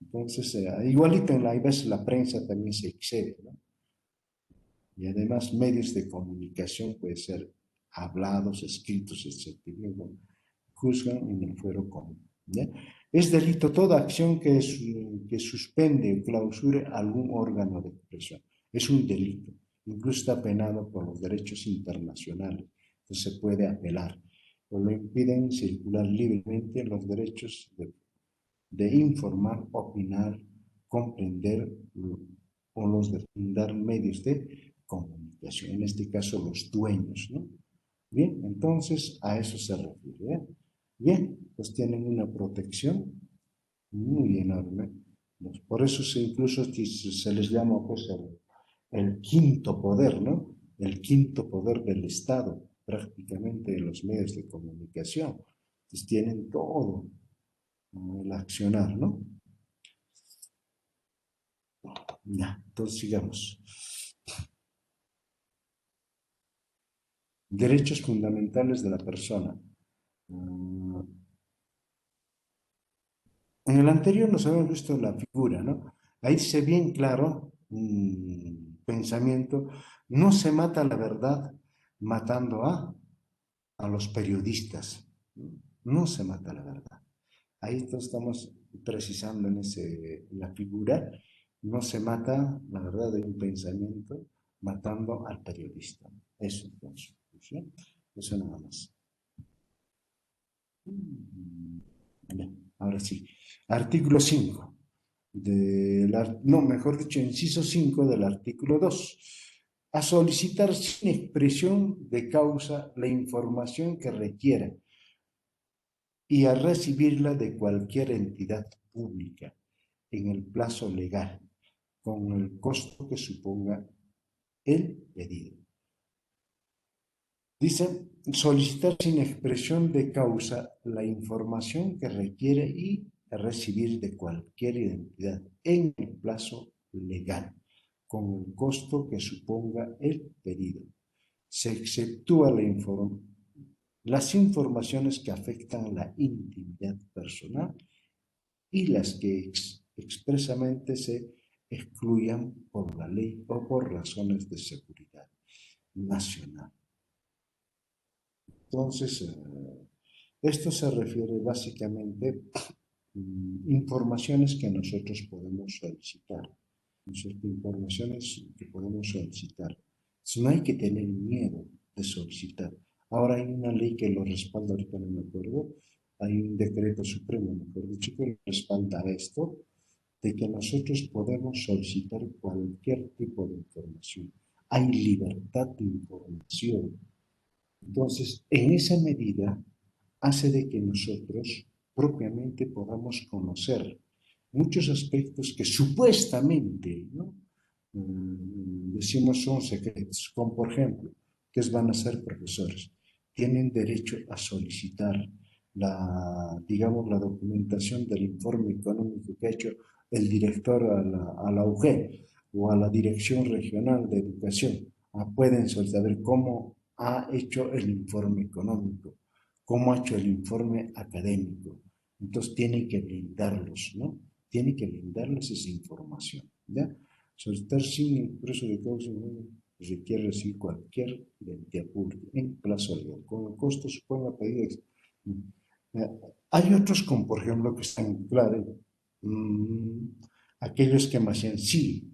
Entonces, igualito en la, hay veces la prensa también se excede, ¿no? Y además medios de comunicación puede ser hablados, escritos, etcétera, juzgan en el fuero común, ¿ya? Es delito toda acción que suspende o clausure algún órgano de expresión. Es un delito. Incluso está penado por los derechos internacionales. Entonces se puede apelar. O lo impiden circular libremente los derechos de informar, opinar, comprender o los de fundar medios de comunicación. En este caso, los dueños, ¿no? Bien, entonces a eso se refiere, ¿eh? Bien, pues tienen una protección muy enorme. Por eso incluso se les llama pues el quinto poder, ¿no? El quinto poder del Estado, prácticamente de los medios de comunicación. Entonces tienen todo el accionar, ¿no? Ya, entonces sigamos. Derechos fundamentales de la persona. En el anterior nos habíamos visto la figura, ¿no? Ahí dice bien claro un pensamiento, no se mata la verdad matando a los periodistas, no se mata la verdad. Ahí estamos precisando en la figura, no se mata la verdad de un pensamiento matando al periodista. Eso entonces, ¿sí? Eso nada más. Bien, ahora sí. Artículo 5. No, mejor dicho, inciso 5 del artículo 2. A solicitar sin expresión de causa la información que requiera y a recibirla de cualquier entidad pública en el plazo legal, con el costo que suponga el pedido. Dice, solicitar sin expresión de causa la información que requiere y recibir de cualquier identidad en el plazo legal, con el costo que suponga el pedido. Se exceptúa las informaciones que afectan la intimidad personal y las que expresamente se excluyan por la ley o por razones de seguridad nacional. Entonces, esto se refiere básicamente a informaciones que nosotros podemos solicitar. ¿No es cierto? Informaciones que podemos solicitar. Entonces, no hay que tener miedo de solicitar. Ahora hay una ley que lo respalda, ahorita no me acuerdo, hay un decreto supremo, mejor dicho, que respalda esto, de que nosotros podemos solicitar cualquier tipo de información. Hay libertad de información. Entonces, en esa medida, hace de que nosotros propiamente podamos conocer muchos aspectos que supuestamente, ¿no? Decimos son secretos, como por ejemplo, que van a ser profesores, tienen derecho a solicitar digamos, la documentación del informe económico que ha hecho el director a la UG o a la Dirección Regional de Educación. Pueden saber cómo ha hecho el informe económico, cómo ha hecho el informe académico. Entonces tiene que brindarlos, ¿no? Tiene que brindarles esa información, ¿ya? Solicitar sin expreso de causa requiere recibir cualquier identidad pública en plazo legal, con el costo suponga pedido. Hay otros, como por ejemplo, que están claros, aquellos que me hacían sí,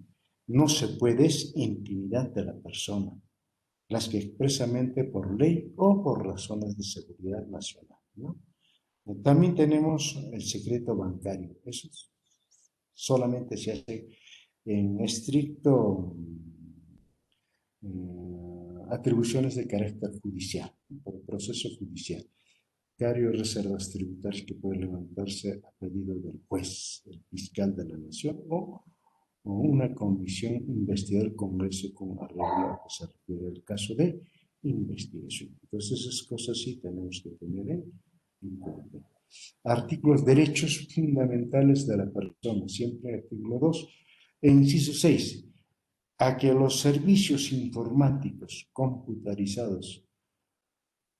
no se puede, es intimidad de la persona, las que expresamente por ley o por razones de seguridad nacional, ¿no? También tenemos el secreto bancario, eso solamente se hace en estricto atribuciones de carácter judicial, por proceso judicial. Reservas tributarias que pueden levantarse a pedido del juez, el fiscal de la nación o una comisión investigadora del Congreso con arreglo a que se refiere al caso de investigación. Entonces esas cosas sí tenemos que tener en cuenta. Artículos, derechos fundamentales de la persona, siempre artículo 2. Inciso 6. A que los servicios informáticos computarizados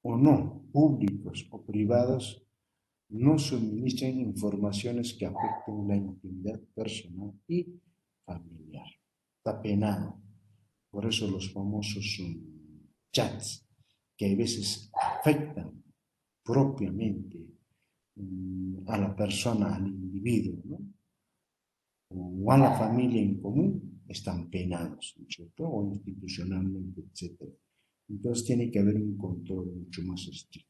o no, públicos o privados, no suministren informaciones que afecten la intimidad personal y familiar. Está penado. Por eso los famosos chats, que a veces afectan propiamente a la persona, al individuo, ¿no? O a la familia en común, están penados, ¿no es cierto? O institucionalmente, etc. Entonces tiene que haber un control mucho más estricto.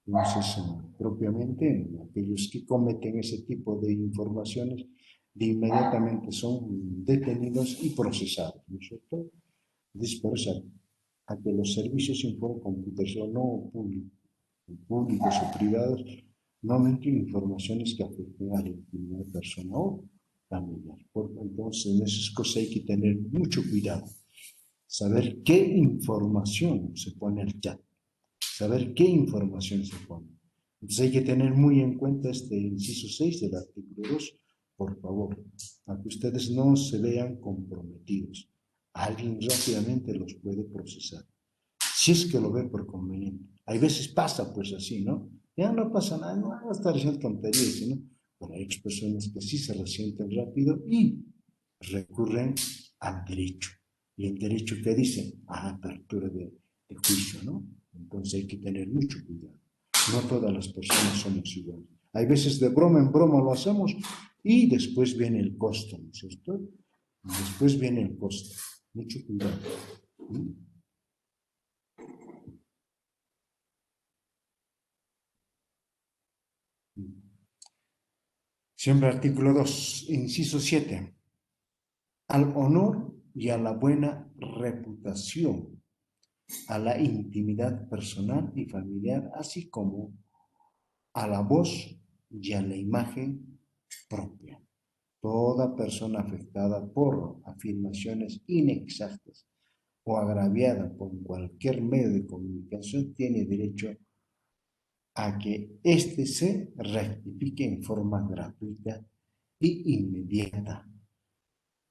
Entonces, propiamente, aquellos que cometen ese tipo de informaciones, de inmediatamente son detenidos y procesados, ¿no es cierto? Dispersar a que los servicios computación no públicos o privados no meten informaciones que afecten a la intimidad personal o familiar. Entonces, en esas cosas hay que tener mucho cuidado. Saber qué información se pone al chat, saber qué información se pone. Entonces hay que tener muy en cuenta este inciso 6 del artículo 2, por favor, para que ustedes no se vean comprometidos. Alguien rápidamente los puede procesar, si es que lo ve por conveniente. Hay veces pasa pues así, ¿no? Ya no pasa nada, no va a estar haciendo tonterías, ¿no? Pero hay personas que sí se resienten rápido y recurren al derecho. Y el derecho que dice, a apertura de juicio, ¿no? Entonces hay que tener mucho cuidado. No todas las personas somos iguales. Hay veces de broma en broma lo hacemos y después viene el costo, ¿no es cierto? Después viene el costo. Mucho cuidado. Siempre artículo 2, inciso 7. Al honor y a la buena reputación, a la intimidad personal y familiar, así como a la voz y a la imagen propia. Toda persona afectada por afirmaciones inexactas o agraviada por cualquier medio de comunicación tiene derecho a que éste se rectifique en forma gratuita e inmediata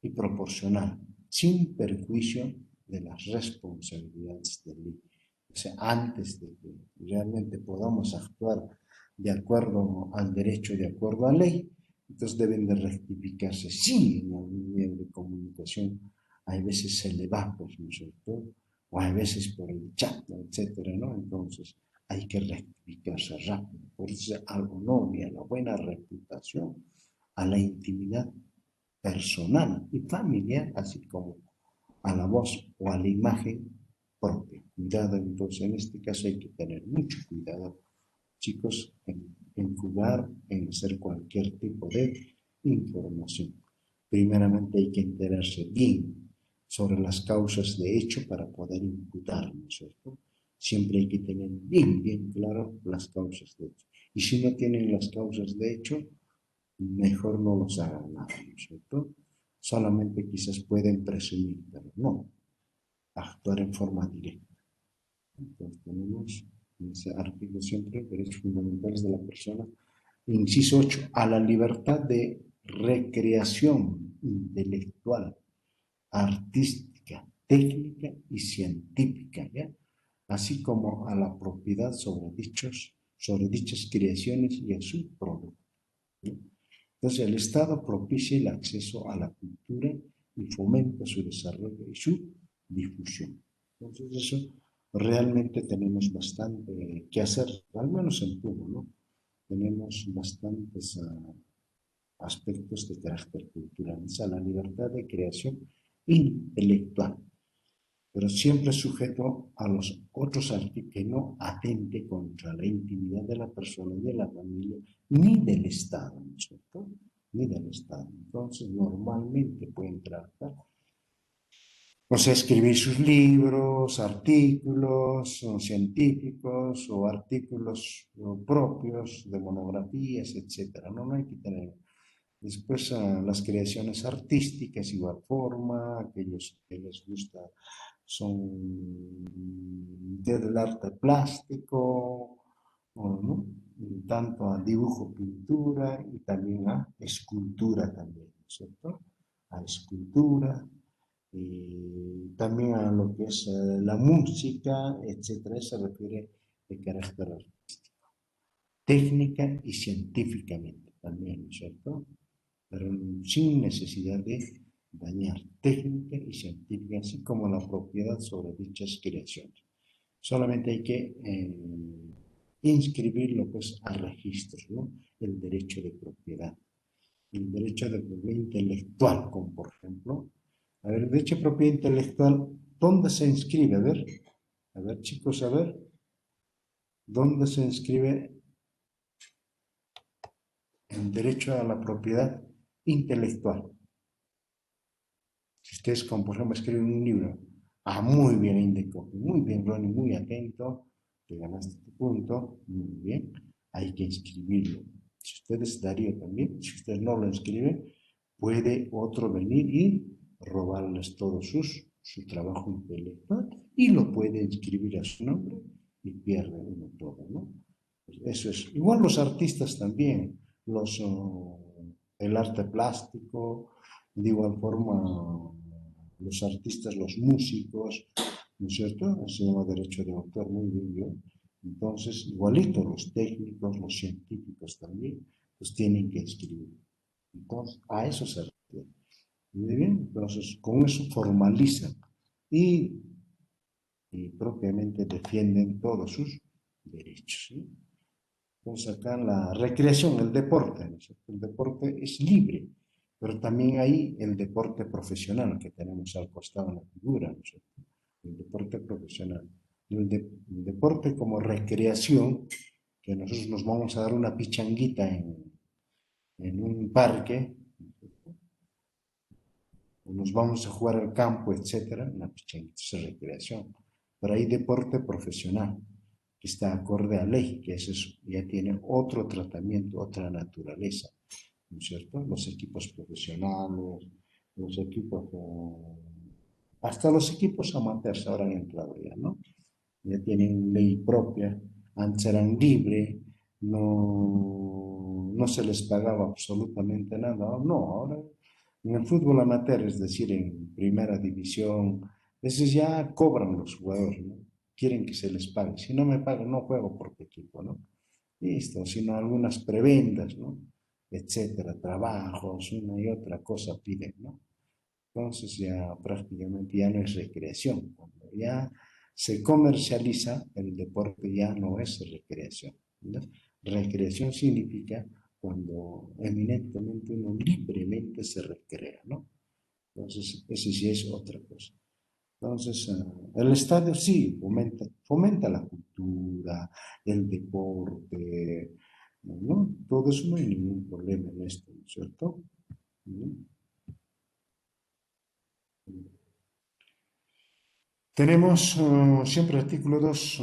y proporcional, sin perjuicio de las responsabilidades del ley. O sea, antes de que realmente podamos actuar de acuerdo al derecho, de acuerdo a ley, entonces deben de rectificarse. Sí, en un medio de comunicación hay veces se le va, pues, ¿no es cierto? O hay veces por el chat, etcétera, ¿no? Entonces hay que rectificarse rápido. Por eso al honor y a la buena reputación, a la intimidad personal y familiar, así como a la voz o a la imagen propia. Cuidado, entonces en este caso hay que tener mucho cuidado, chicos, en jugar, en hacer cualquier tipo de información. Primeramente hay que enterarse bien sobre las causas de hecho para poder imputar, ¿no es cierto? Siempre hay que tener bien claro las causas de hecho. Y si no tienen las causas de hecho, mejor no los hagan nada, ¿no es cierto? Solamente quizás pueden presumir, pero no actuar en forma directa. Entonces tenemos en ese artículo siempre derechos fundamentales de la persona. Inciso 8, a la libertad de recreación intelectual, artística, técnica y científica, ¿ya? Así como a la propiedad sobre dichas creaciones y a su producto. ¿Ya? Entonces, el Estado propicia el acceso a la cultura y fomenta su desarrollo y su difusión. Entonces, eso realmente tenemos bastante que hacer, al menos en Puno, ¿no? Tenemos bastantes aspectos de carácter cultural, o sea, la libertad de creación intelectual, pero siempre sujeto a los otros artículos que no atente contra la intimidad de la persona, de la familia, ni del Estado, ¿no es cierto? Ni del Estado. Entonces, normalmente pueden tratar, o sea, escribir sus libros, artículos científicos o artículos propios de monografías, etcétera. No, no hay que tener. Después las creaciones artísticas, igual forma, aquellos que les gusta son del arte plástico, ¿no? Tanto a dibujo, pintura y también a escultura también, ¿no es cierto? A escultura, y también a lo que es la música, etcétera, se refiere de carácter técnica y científicamente también, ¿no es cierto? Pero sin necesidad de dañar técnica y científica, así como la propiedad sobre dichas creaciones. Solamente hay que inscribirlo pues a registros, ¿no? El derecho de propiedad, el derecho de propiedad intelectual, como por ejemplo, a ver, el derecho de propiedad intelectual, ¿dónde se inscribe? A ver chicos, a ver, ¿dónde se inscribe el derecho a la propiedad intelectual? Si ustedes, como por ejemplo, escriben un libro, muy bien, Indico, muy bien, Ronnie, muy atento, te ganaste tu punto, muy bien, hay que inscribirlo. Si ustedes, Darío también, si ustedes no lo inscriben, puede otro venir y robarles todo su trabajo intelectual y lo puede inscribir a su nombre y pierde uno todo, ¿no? Pues eso es. Igual los artistas también, el arte plástico, de igual forma los artistas, los músicos, ¿no es cierto? Se llama derecho de autor, muy bien, yo. Entonces, igualito los técnicos, los científicos también, pues tienen que escribir. Entonces, a eso se refiere. Muy bien, entonces con eso formalizan y, y propiamente defienden todos sus derechos. ¿Sí? Entonces acá la recreación, el deporte, ¿no es cierto? El deporte es libre, pero también hay el deporte profesional que tenemos al costado en la figura, ¿no es cierto? El deporte profesional. El deporte como recreación, que nosotros nos vamos a dar una pichanguita en un parque, o nos vamos a jugar al campo, etcétera, una pichanguita es recreación. Pero hay deporte profesional, que está acorde a ley, que eso ya tiene otro tratamiento, otra naturaleza, ¿no es cierto? Los equipos profesionales, los equipos hasta los equipos amateurs ahora han entrado ya, ¿no? Ya tienen ley propia, antes eran libres, no se les pagaba absolutamente nada, no, ahora en el fútbol amateur, es decir, en primera división, esos ya cobran los jugadores, ¿no? Quieren que se les pague, si no me pagan no juego por tu equipo, ¿no? Listo, sino algunas prebendas, ¿no? Etcétera, trabajos, una y otra cosa piden, ¿no? Entonces ya prácticamente ya no es recreación. Cuando ya se comercializa, el deporte ya no es recreación, ¿no? Recreación significa cuando eminentemente uno libremente se recrea, ¿no? Entonces, eso sí es otra cosa. Entonces, el estadio sí fomenta la cultura, el deporte, ¿no? Todo eso no hay ningún problema en esto, ¿no es cierto? ¿No? Tenemos siempre artículo 2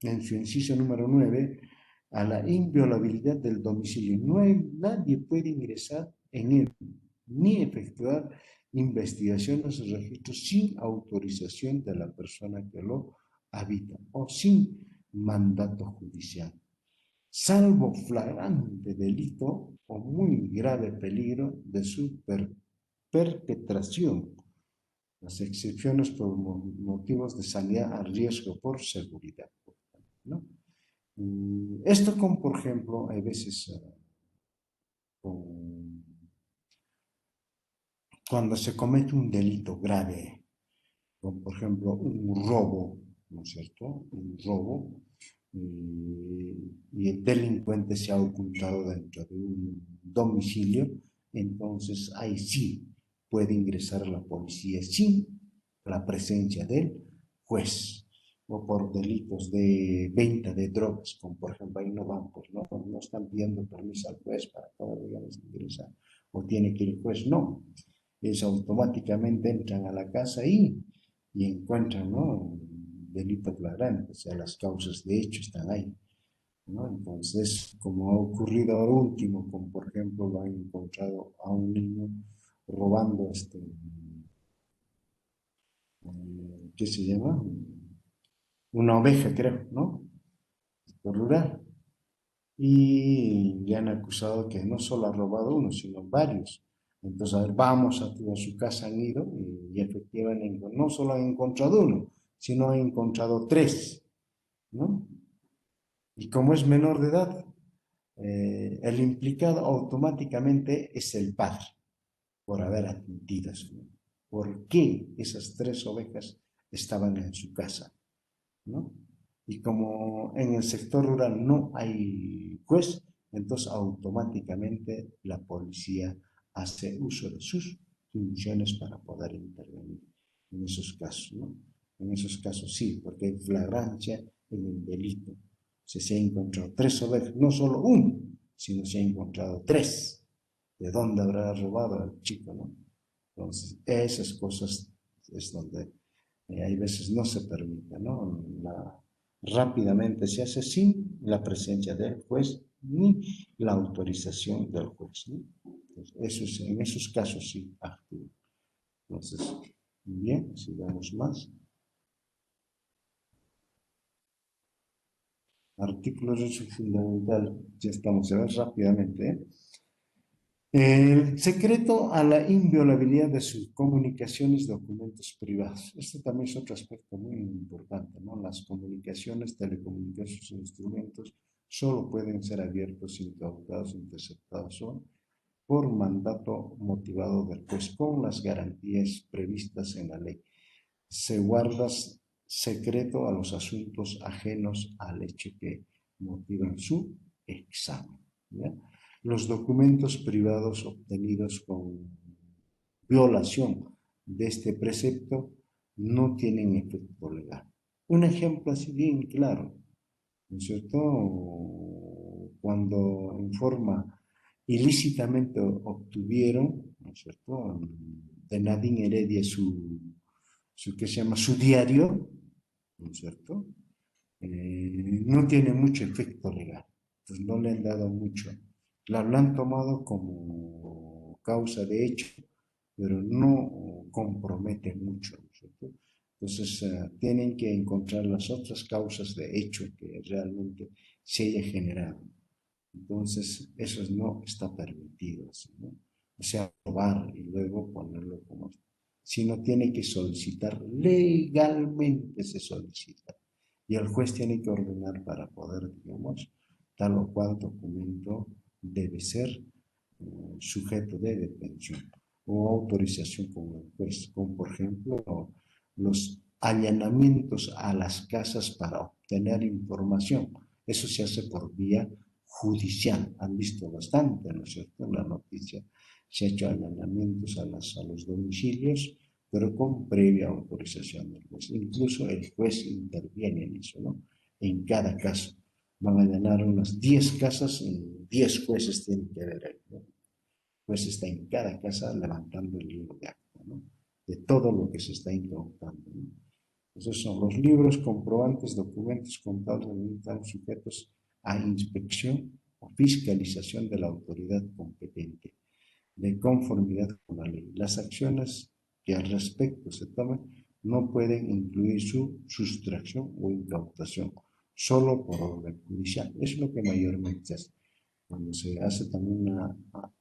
en su inciso número 9 a la inviolabilidad del domicilio. Nadie puede ingresar en él ni efectuar investigaciones o registros sin autorización de la persona que lo habita o sin mandato judicial, salvo flagrante delito o muy grave peligro de su perpetración, las excepciones por motivos de sanidad a riesgo por seguridad, ¿no? Esto con, por ejemplo, hay veces con, cuando se comete un delito grave, como por ejemplo un robo, ¿no es cierto? Un robo, y el delincuente se ha ocultado dentro de un domicilio, entonces ahí sí puede ingresar la policía sin la presencia del juez, o por delitos de venta de drogas, como por ejemplo ahí no van, pues no están pidiendo permiso al juez para poder, digamos, ingresar, o tiene que ir el juez, no, ellos automáticamente entran a la casa y encuentran, ¿no? Un delito flagrante, o sea, las causas de hecho están ahí, ¿no? Entonces, como ha ocurrido ahora último, como por ejemplo lo han encontrado a un niño robando ¿qué se llama? Una oveja, creo, ¿no? Rural. Y le han acusado que no solo ha robado uno, sino varios. Entonces, a ver, vamos a su casa, han ido y efectivamente no solo han encontrado uno, sino han encontrado tres, ¿no? Y como es menor de edad, el implicado automáticamente es el padre por haber atendido a su hijo. ¿Por qué esas tres ovejas estaban en su casa? ¿No? Y como en el sector rural no hay juez, entonces automáticamente la policía hace uso de sus funciones para poder intervenir en esos casos, ¿no? En esos casos sí, porque hay flagrancia en el delito. Se ha encontrado tres ovejas, no solo uno, sino se ha encontrado tres. ¿De dónde habrá robado el chico, no? Entonces, esas cosas es donde hay veces no se permite, ¿no? Rápidamente se hace sin la presencia del juez ni la autorización del juez, ¿no? Entonces, en esos casos sí actúa. Entonces, bien, sigamos más. Artículo 8 fundamental, ya estamos a ver rápidamente, ¿eh? El secreto a la inviolabilidad de sus comunicaciones, documentos privados. Este también es otro aspecto muy importante, ¿no? Las comunicaciones, telecomunicaciones e instrumentos solo pueden ser abiertos, incautados, interceptados o por mandato motivado del juez con las garantías previstas en la ley. Se guarda secreto a los asuntos ajenos al hecho que motivan su examen, ¿ya? Los documentos privados obtenidos con violación de este precepto no tienen efecto legal. Un ejemplo así bien claro, ¿no es cierto? Cuando en forma ilícitamente obtuvieron, ¿no es cierto?, de Nadine Heredia su que se llama su diario, ¿no es cierto? No tiene mucho efecto legal, pues no le han dado mucho. Lo han tomado como causa de hecho pero no compromete mucho, ¿no es cierto? Entonces, tienen que encontrar las otras causas de hecho que realmente se haya generado. Entonces, eso no está permitido, ¿no? O sea, robar y luego ponerlo como... Sino tiene que solicitar, legalmente se solicita. Y el juez tiene que ordenar para poder, digamos, tal o cual documento debe ser sujeto de detención o autorización con el juez, como por ejemplo los allanamientos a las casas para obtener información. Eso se hace por vía judicial. Han visto bastante, ¿no es cierto? En la noticia se ha hecho allanamientos a los domicilios, pero con previa autorización del juez. Incluso el juez interviene en eso, ¿no? En cada caso. Van a allanar unas 10 casas y 10 jueces tienen que ver ahí, ¿no? Pues está en cada casa levantando el libro de acta, ¿no? De todo lo que se está incautando, ¿no? Esos son los libros, comprobantes, documentos contables están sujetos a inspección o fiscalización de la autoridad competente, de conformidad con la ley. Las acciones que al respecto se tomen no pueden incluir su sustracción o incautación, solo por orden judicial. Es lo que mayormente se hace cuando se hace también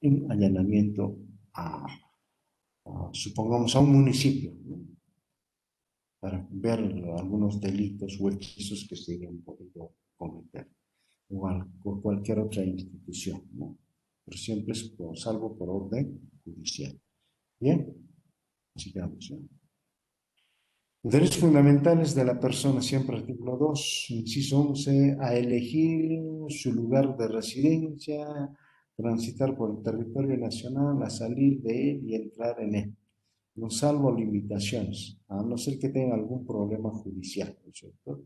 un allanamiento supongamos, a un municipio, ¿no? Para ver algunos delitos o excesos que se hayan podido cometer, o cualquier otra institución, ¿no? Pero siempre es salvo por orden judicial. Bien, sigamos, ¿no? Derechos fundamentales de la persona, siempre artículo 2 inciso 11, a elegir su lugar de residencia, transitar por el territorio nacional, a salir de él y entrar en él, no salvo limitaciones, a no ser que tengan algún problema judicial, ¿no es cierto?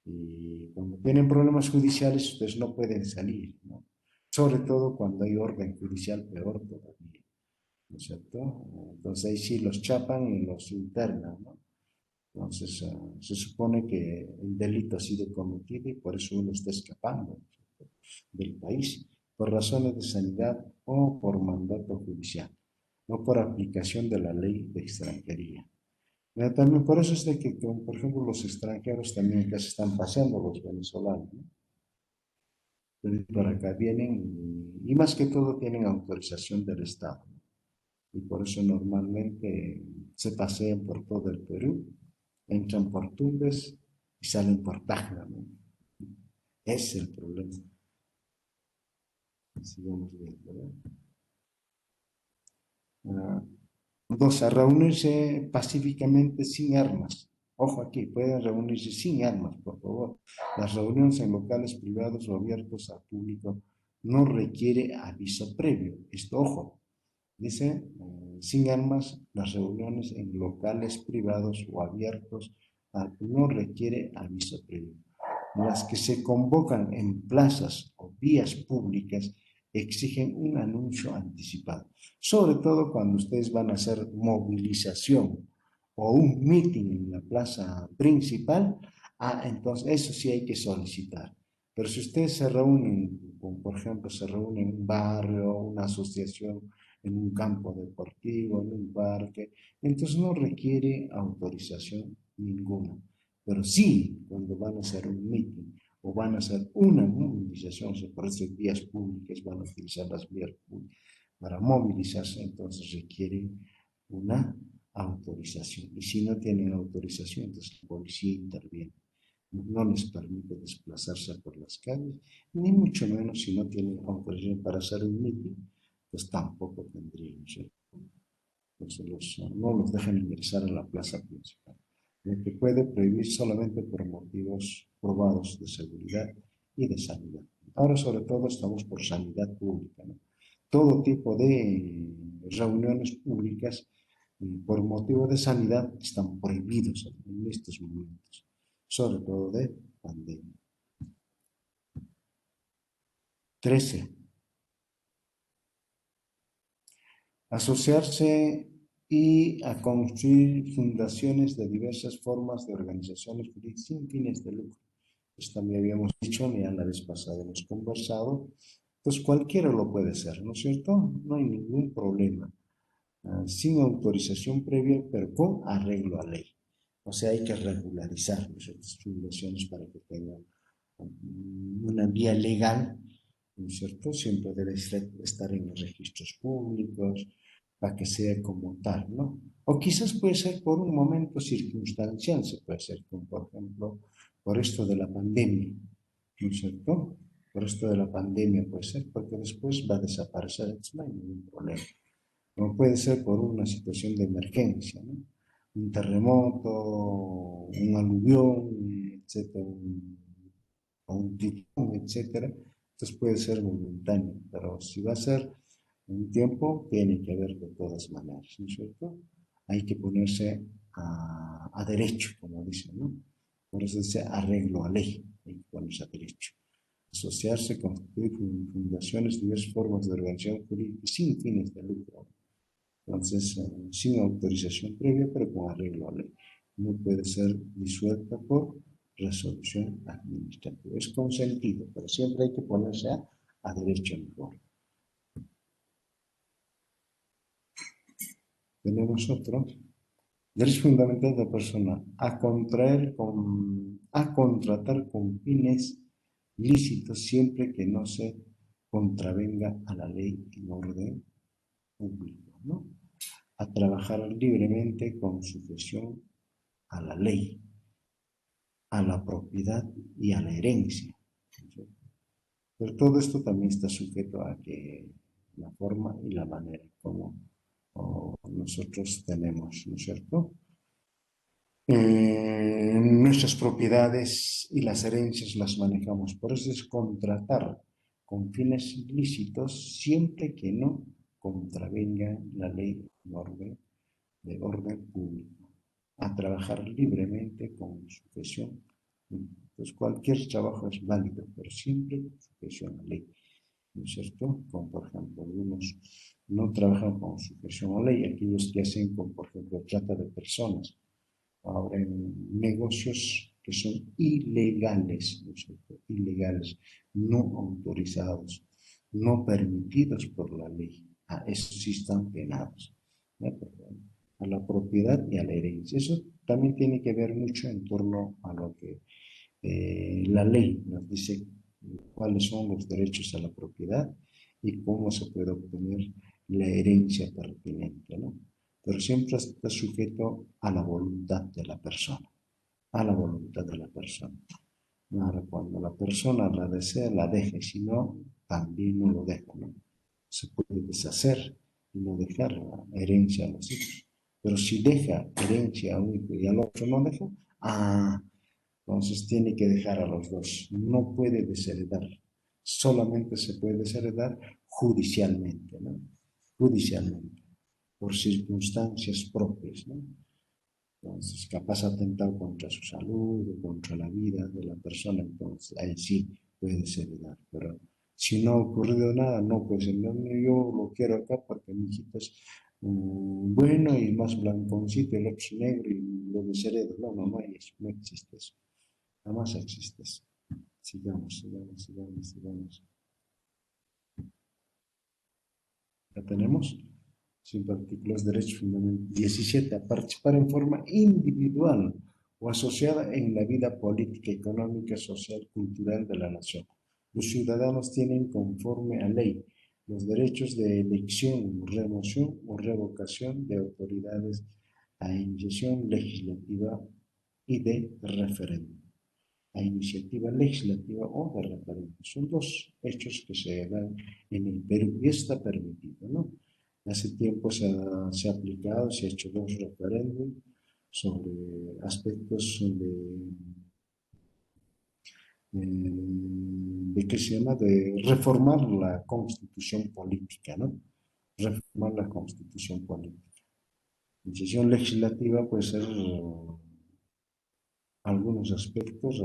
Y cuando tienen problemas judiciales, ustedes no pueden salir, ¿no? Sobre todo cuando hay orden judicial, peor todavía, ¿no es cierto? Entonces ahí sí los chapan y los internan, ¿no? Entonces, se supone que el delito ha sido cometido y por eso uno está escapando del país, por razones de sanidad o por mandato judicial, no por aplicación de la ley de extranjería. También por eso es de que, por ejemplo, los extranjeros también acá se están paseando los venezolanos, ¿no? Por acá vienen y más que todo tienen autorización del Estado, ¿no? Y por eso normalmente se pasean por todo el Perú, entran por Tumbes y salen por Tacna, ¿no? Ese es el problema. Sigamos viendo, ¿verdad? Ah, dos, a reunirse pacíficamente sin armas. Ojo aquí, pueden reunirse sin armas, por favor. Las reuniones en locales privados o abiertos al público no requiere aviso previo. Esto, ojo, dice, sin armas, las reuniones en locales privados o abiertos no requiere aviso previo. Las que se convocan en plazas o vías públicas exigen un anuncio anticipado, sobre todo cuando ustedes van a hacer movilización o un meeting en la plaza principal, entonces eso sí hay que solicitar. Pero si ustedes se reúnen, por ejemplo, se reúnen en un barrio, una asociación, en un campo deportivo, en un parque, entonces no requiere autorización ninguna. Pero sí, cuando van a hacer un meeting o van a hacer una movilización, por esas vías públicas, van a utilizar las vías públicas para movilizarse, entonces requieren una autorización. Y si no tienen autorización, entonces la policía interviene. No les permite desplazarse por las calles, ni mucho menos si no tienen autorización para hacer un meeting, pues tampoco tendrían, ¿cierto? Entonces no los dejan ingresar a la plaza principal, lo que puede prohibir solamente por motivos probados de seguridad y de sanidad. Ahora sobre todo estamos por sanidad pública, ¿no? Todo tipo de reuniones públicas por motivo de sanidad están prohibidos en estos momentos, sobre todo de pandemia. 13. Asociarse y a construir fundaciones de diversas formas de organizaciones sin fines de lucro. Esto también habíamos dicho, ya la vez pasada hemos conversado, pues cualquiera lo puede ser, ¿no es cierto? No hay ningún problema. sin autorización previa, pero con arreglo a ley. O sea, hay que regularizar las fundaciones para que tengan una vía legal, ¿no es cierto? Siempre debe estar en los registros públicos, para que sea como tal, ¿no? O quizás puede ser por un momento circunstancial, se puede ser, como por ejemplo, por esto de la pandemia, ¿no es cierto? Por esto de la pandemia puede ser, porque después va a desaparecer, entonces no hay ningún problema. No puede ser por una situación de emergencia, ¿no? Un terremoto, un aluvión, etcétera, un tifón, etcétera. Entonces puede ser momentáneo, pero si va a ser un tiempo, tiene que haber de todas maneras, ¿no es cierto? Hay que ponerse a derecho, como dicen, ¿no? Por eso dice arreglo a ley, hay que ponerse a derecho. Asociarse, constituir fundaciones, diversas formas de organización jurídica sin fines de lucro. Entonces, sin autorización previa, pero con arreglo a ley. No puede ser disuelta por resolución administrativa. Es consentido, pero siempre hay que ponerse a derecho en vigor. Tenemos otro. Derecho fundamental de la persona a contratar con fines lícitos siempre que no se contravenga a la ley en orden público, ¿no? A trabajar libremente con sujeción a la ley, a la propiedad y a la herencia. ¿Sí? Pero todo esto también está sujeto a que la forma y la manera como nosotros tenemos, ¿no es cierto? Nuestras propiedades y las herencias las manejamos. Por eso es contratar con fines ilícitos siempre que no contravenga la ley de orden público, a trabajar libremente con sujeción. Pues cualquier trabajo es válido, pero siempre sujeción a ley, ¿no es cierto? Como por ejemplo, algunos no trabajan con sujeción a ley, aquellos que hacen, como por ejemplo, trata de personas, ahora en negocios que son ilegales, ¿no es cierto? Ilegales, no autorizados, no permitidos por la ley. Esos sí están penados, ¿no? A la propiedad y a la herencia. Eso también tiene que ver mucho en torno a lo que la ley nos dice cuáles son los derechos a la propiedad y cómo se puede obtener la herencia pertinente, ¿no? Pero siempre está sujeto a la voluntad de la persona, a la voluntad de la persona. Ahora, cuando la persona la desea, la deja, y si no, también no lo deja, ¿no? Se puede deshacer y no dejar la herencia a los hijos. Pero si deja herencia a un hijo y al otro no deja, entonces tiene que dejar a los dos. No puede desheredar. Solamente se puede desheredar judicialmente, ¿no? Judicialmente, por circunstancias propias, ¿no? Entonces, capaz atentado contra su salud o contra la vida de la persona, entonces ahí sí puede desheredar. Pero si no ha ocurrido nada, no, pues no, yo lo quiero acá porque mi hijito es bueno y más blanconcito, el otro es negro y lo desheredo. No, no, no hay eso, no existe eso. Jamás existe eso. Sigamos, sigamos, sigamos, sigamos. Ya tenemos 5 artículos de derechos fundamentales. 17. A participar en forma individual o asociada en la vida política, económica, social, cultural de la nación. Los ciudadanos tienen conforme a ley los derechos de elección, remoción o revocación de autoridades a iniciación legislativa y de referéndum. A iniciativa legislativa o de referéndum. Son dos hechos que se dan en el Perú y está permitido, ¿no? Hace tiempo se ha aplicado, se ha hecho 2 referéndums sobre aspectos de ¿qué se llama? De reformar la constitución política, ¿no? Reformar la constitución política. Decisión legislativa puede ser algunos aspectos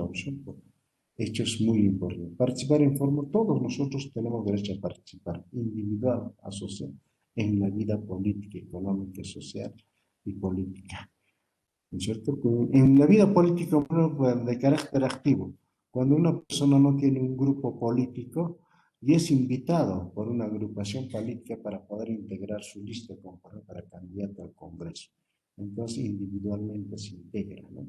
hechos muy importantes. Participar en forma, todos nosotros tenemos derecho a participar, individual, asociado, en la vida política, económica, social y política. ¿No es cierto? En la vida política de carácter activo, cuando una persona no tiene un grupo político, y es invitado por una agrupación política para poder integrar su lista como para candidato al Congreso. Entonces individualmente se integra, ¿no?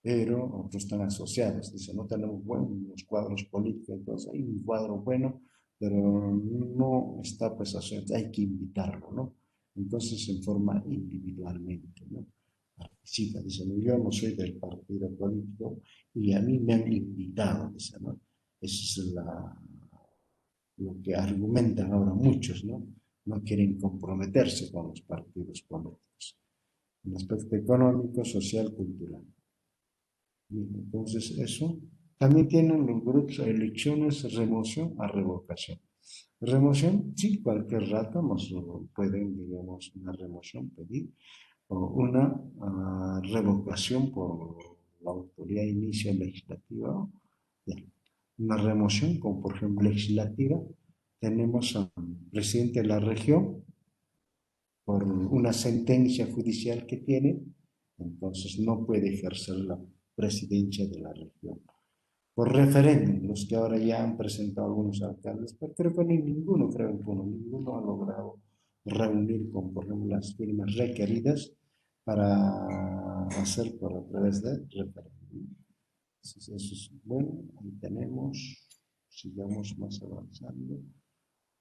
Pero otros están asociados, dicen, no tenemos buenos cuadros políticos, entonces hay un cuadro bueno, pero no está pues asociado, hay que invitarlo, ¿no? Entonces se forma individualmente, ¿no? Participa, dicen, yo no soy del partido político y a mí me han invitado, dicen, ¿no? Eso es lo que argumentan ahora muchos, ¿no? No quieren comprometerse con los partidos políticos. En aspecto económico, social, cultural. Entonces, eso. También tienen los grupos elecciones, remoción a revocación. Remoción, sí, cualquier rato nos pueden, digamos, una remoción pedir, o una revocación por la autoridad inicia legislativa. Una remoción, como por ejemplo legislativa, tenemos al presidente de la región por una sentencia judicial que tiene, entonces no puede ejercer la presidencia de la región. Por referéndum, los que ahora ya han presentado algunos alcaldes, pero creo que ninguno, creo que ninguno ha logrado reunir con, por ejemplo, las firmas requeridas para hacer por a través de referéndum. Entonces, eso es bueno, ahí tenemos, sigamos más avanzando,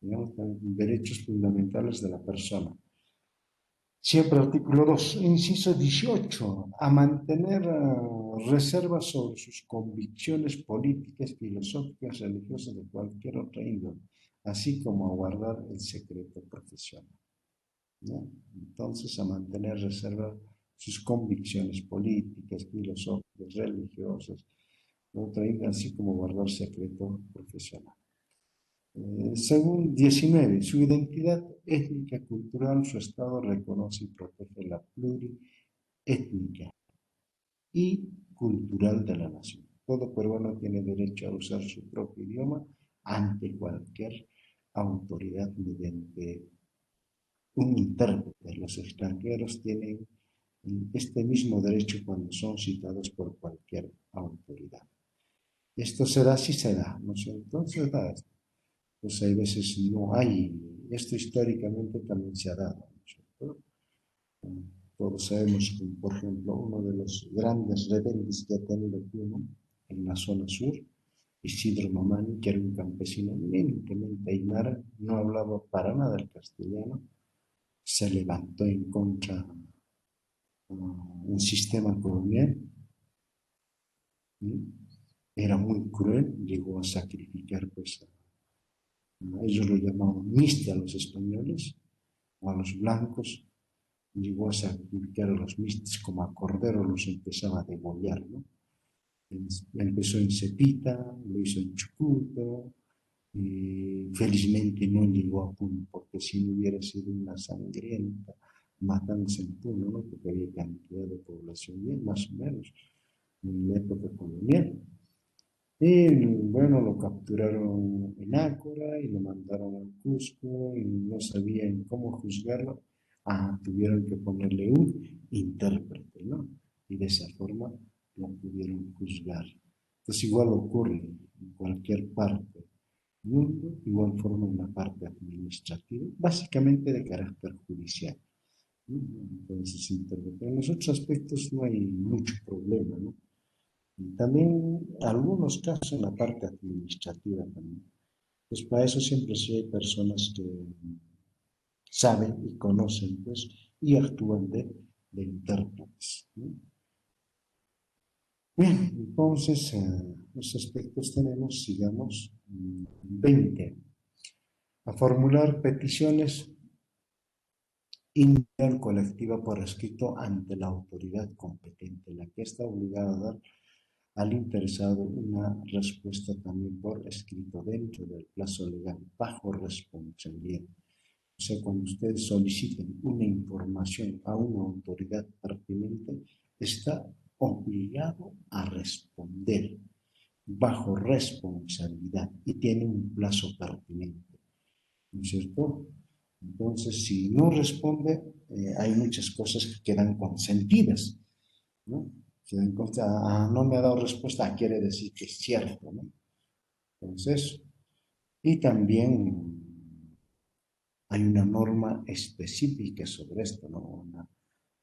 digamos, derechos fundamentales de la persona. Siempre artículo 2, inciso 18, a mantener reservas sobre sus convicciones políticas, filosóficas, religiosas de cualquier otra índole, así como a guardar el secreto profesional, ¿no? Entonces, a mantener reservas sus convicciones políticas, filosóficas, religiosas, de otra índole, así como guardar secreto profesional. Según 19, su identidad étnica cultural, su Estado reconoce y protege la pluriétnica y cultural de la nación. Todo peruano tiene derecho a usar su propio idioma ante cualquier autoridad mediante un intérprete. Los extranjeros tienen este mismo derecho cuando son citados por cualquier autoridad. Esto se da si se da, ¿no es cierto? Entonces da esto. Pues hay veces no hay, esto históricamente también se ha dado, ¿no es cierto? Todos sabemos que, por ejemplo, uno de los grandes rebeldes que ha tenido Puno en la zona sur, Isidro Mamani, que era un campesino eminentemente aymara, no hablaba para nada el castellano, se levantó en contra de un sistema colonial, ¿sí? Era muy cruel, llegó a sacrificar, pues, ellos lo llamaban miste a los españoles o a los blancos, llegó a sacrificar a los mistis como a corderos, los empezaba a degollar, ¿no? Empezó en Cepita, lo hizo en Chucuto, felizmente no llegó a Puno, porque si no hubiera sido una sangrienta matanza en Puno, ¿no? Porque había cantidad de población bien, más o menos, en la época colonial. Y bueno, lo capturaron en Ácora y lo mandaron al Cusco y no sabían cómo juzgarlo. Ah, tuvieron que ponerle un intérprete, ¿no? Y de esa forma lo pudieron juzgar. Entonces igual ocurre en cualquier parte del mundo, igual forma en la parte administrativa, básicamente de carácter judicial, ¿no? Entonces, en los otros aspectos no hay mucho problema, ¿no? Y también algunos casos en la parte administrativa también. Pues para eso siempre sí hay personas que saben y conocen, pues, y actúan de intérpretes, ¿no? Bien, entonces, los aspectos tenemos, sigamos, 20. A formular peticiones individual colectiva por escrito ante la autoridad competente, la que está obligada a dar al interesado una respuesta también por escrito dentro del plazo legal, bajo responsabilidad. O sea, cuando ustedes soliciten una información a una autoridad pertinente, está obligado a responder bajo responsabilidad y tiene un plazo pertinente, ¿no es cierto? Entonces, si no responde, hay muchas cosas que quedan consentidas, ¿no? Quedan no me ha dado respuesta, quiere decir que es cierto, ¿no? Entonces, Y también hay una norma específica sobre esto, ¿no?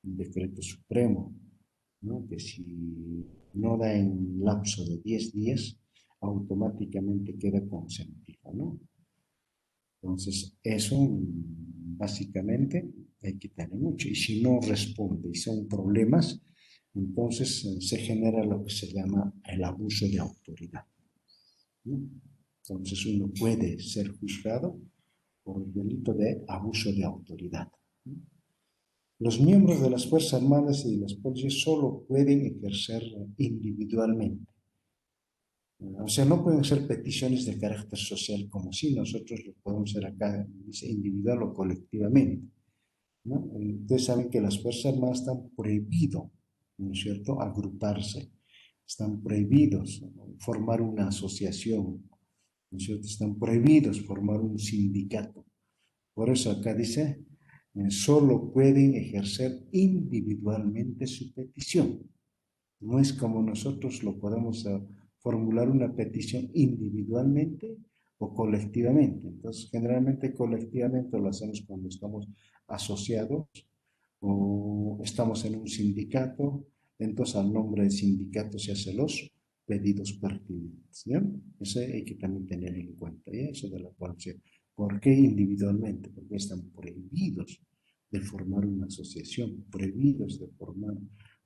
Un decreto supremo, ¿no? Que si no da en lapso de 10 días, automáticamente queda consentido, ¿no? Entonces, eso básicamente hay que tener mucho. Y si no responde y son problemas, entonces se genera lo que se llama el abuso de autoridad, ¿no? Entonces, uno puede ser juzgado por el delito de abuso de autoridad, ¿no? Los miembros de las Fuerzas Armadas y de las policías solo pueden ejercer individualmente. O sea, no pueden ser peticiones de carácter social como si nosotros lo podemos hacer acá, individual o colectivamente, ¿no? Ustedes saben que las Fuerzas Armadas están prohibidos, ¿no es cierto?, agruparse, están prohibidos, ¿no?, formar una asociación, ¿no es cierto?, están prohibidos formar un sindicato. Por eso acá dice, solo pueden ejercer individualmente su petición. No es como nosotros lo podemos formular una petición individualmente o colectivamente. Entonces, generalmente colectivamente lo hacemos cuando estamos asociados o estamos en un sindicato. Entonces, al nombre del sindicato se hacen los pedidos pertinentes, ¿ya? Eso hay que también tener en cuenta, ¿ya? Eso de la policía. ¿Por qué individualmente? Porque están prohibidos de formar una asociación, prohibidos de formar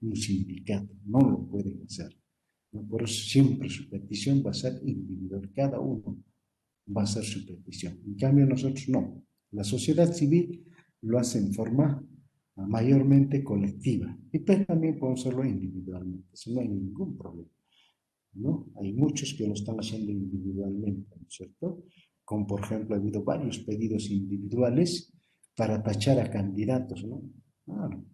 un sindicato, no lo pueden hacer, ¿no? Por eso siempre su petición va a ser individual, cada uno va a hacer su petición. En cambio nosotros no, la sociedad civil lo hace en forma mayormente colectiva, y pues también podemos hacerlo individualmente, eso no hay ningún problema, ¿no? Hay muchos que lo están haciendo individualmente, ¿no es cierto? Como por ejemplo ha habido varios pedidos individuales para tachar a candidatos, ¿no? Claro,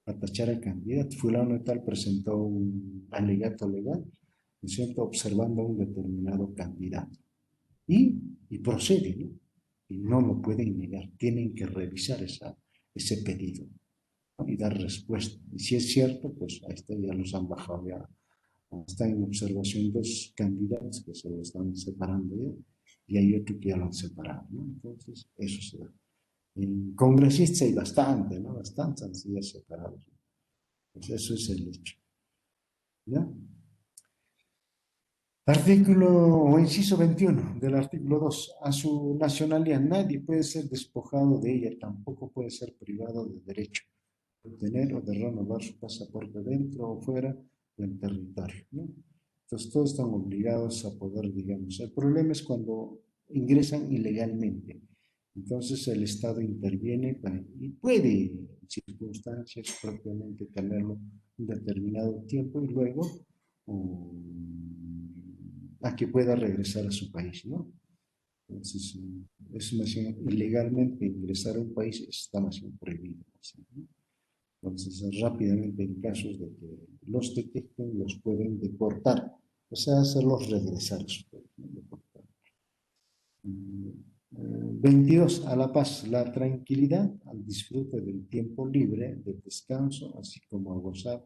a tachar al candidato. Fulano y tal presentó un alegato legal, ¿no es cierto?, observando a un determinado candidato. Y procede, ¿no? Y no lo pueden negar, tienen que revisar ese pedido, ¿no?, y dar respuesta. Y si es cierto, pues ahí está, ya los han bajado, ya están en observación dos candidatos que se lo están separando ya, y hay otro que ya lo han separado, ¿no? Entonces, eso se da. En congresistas hay bastante, ¿no? Bastantes han sido separados. Pues eso es el hecho, ¿ya? Artículo o inciso 21 del artículo 2. A su nacionalidad nadie puede ser despojado de ella, tampoco puede ser privado de derecho de obtener o de renovar su pasaporte dentro o fuera del territorio, ¿no? Entonces todos están obligados a poder, digamos. El problema es cuando ingresan ilegalmente. Entonces el Estado interviene y puede, en circunstancias propiamente, tenerlo un determinado tiempo y luego a que pueda regresar a su país, ¿no? Entonces, es más bien, ilegalmente ingresar a un país está más bien prohibido, ¿no? Entonces, rápidamente, en casos de que los detecten, los pueden deportar, o sea, hacerlos regresar a su país, ¿no? Deportar. 22. A la paz, la tranquilidad, al disfrute del tiempo libre, del descanso, así como a gozar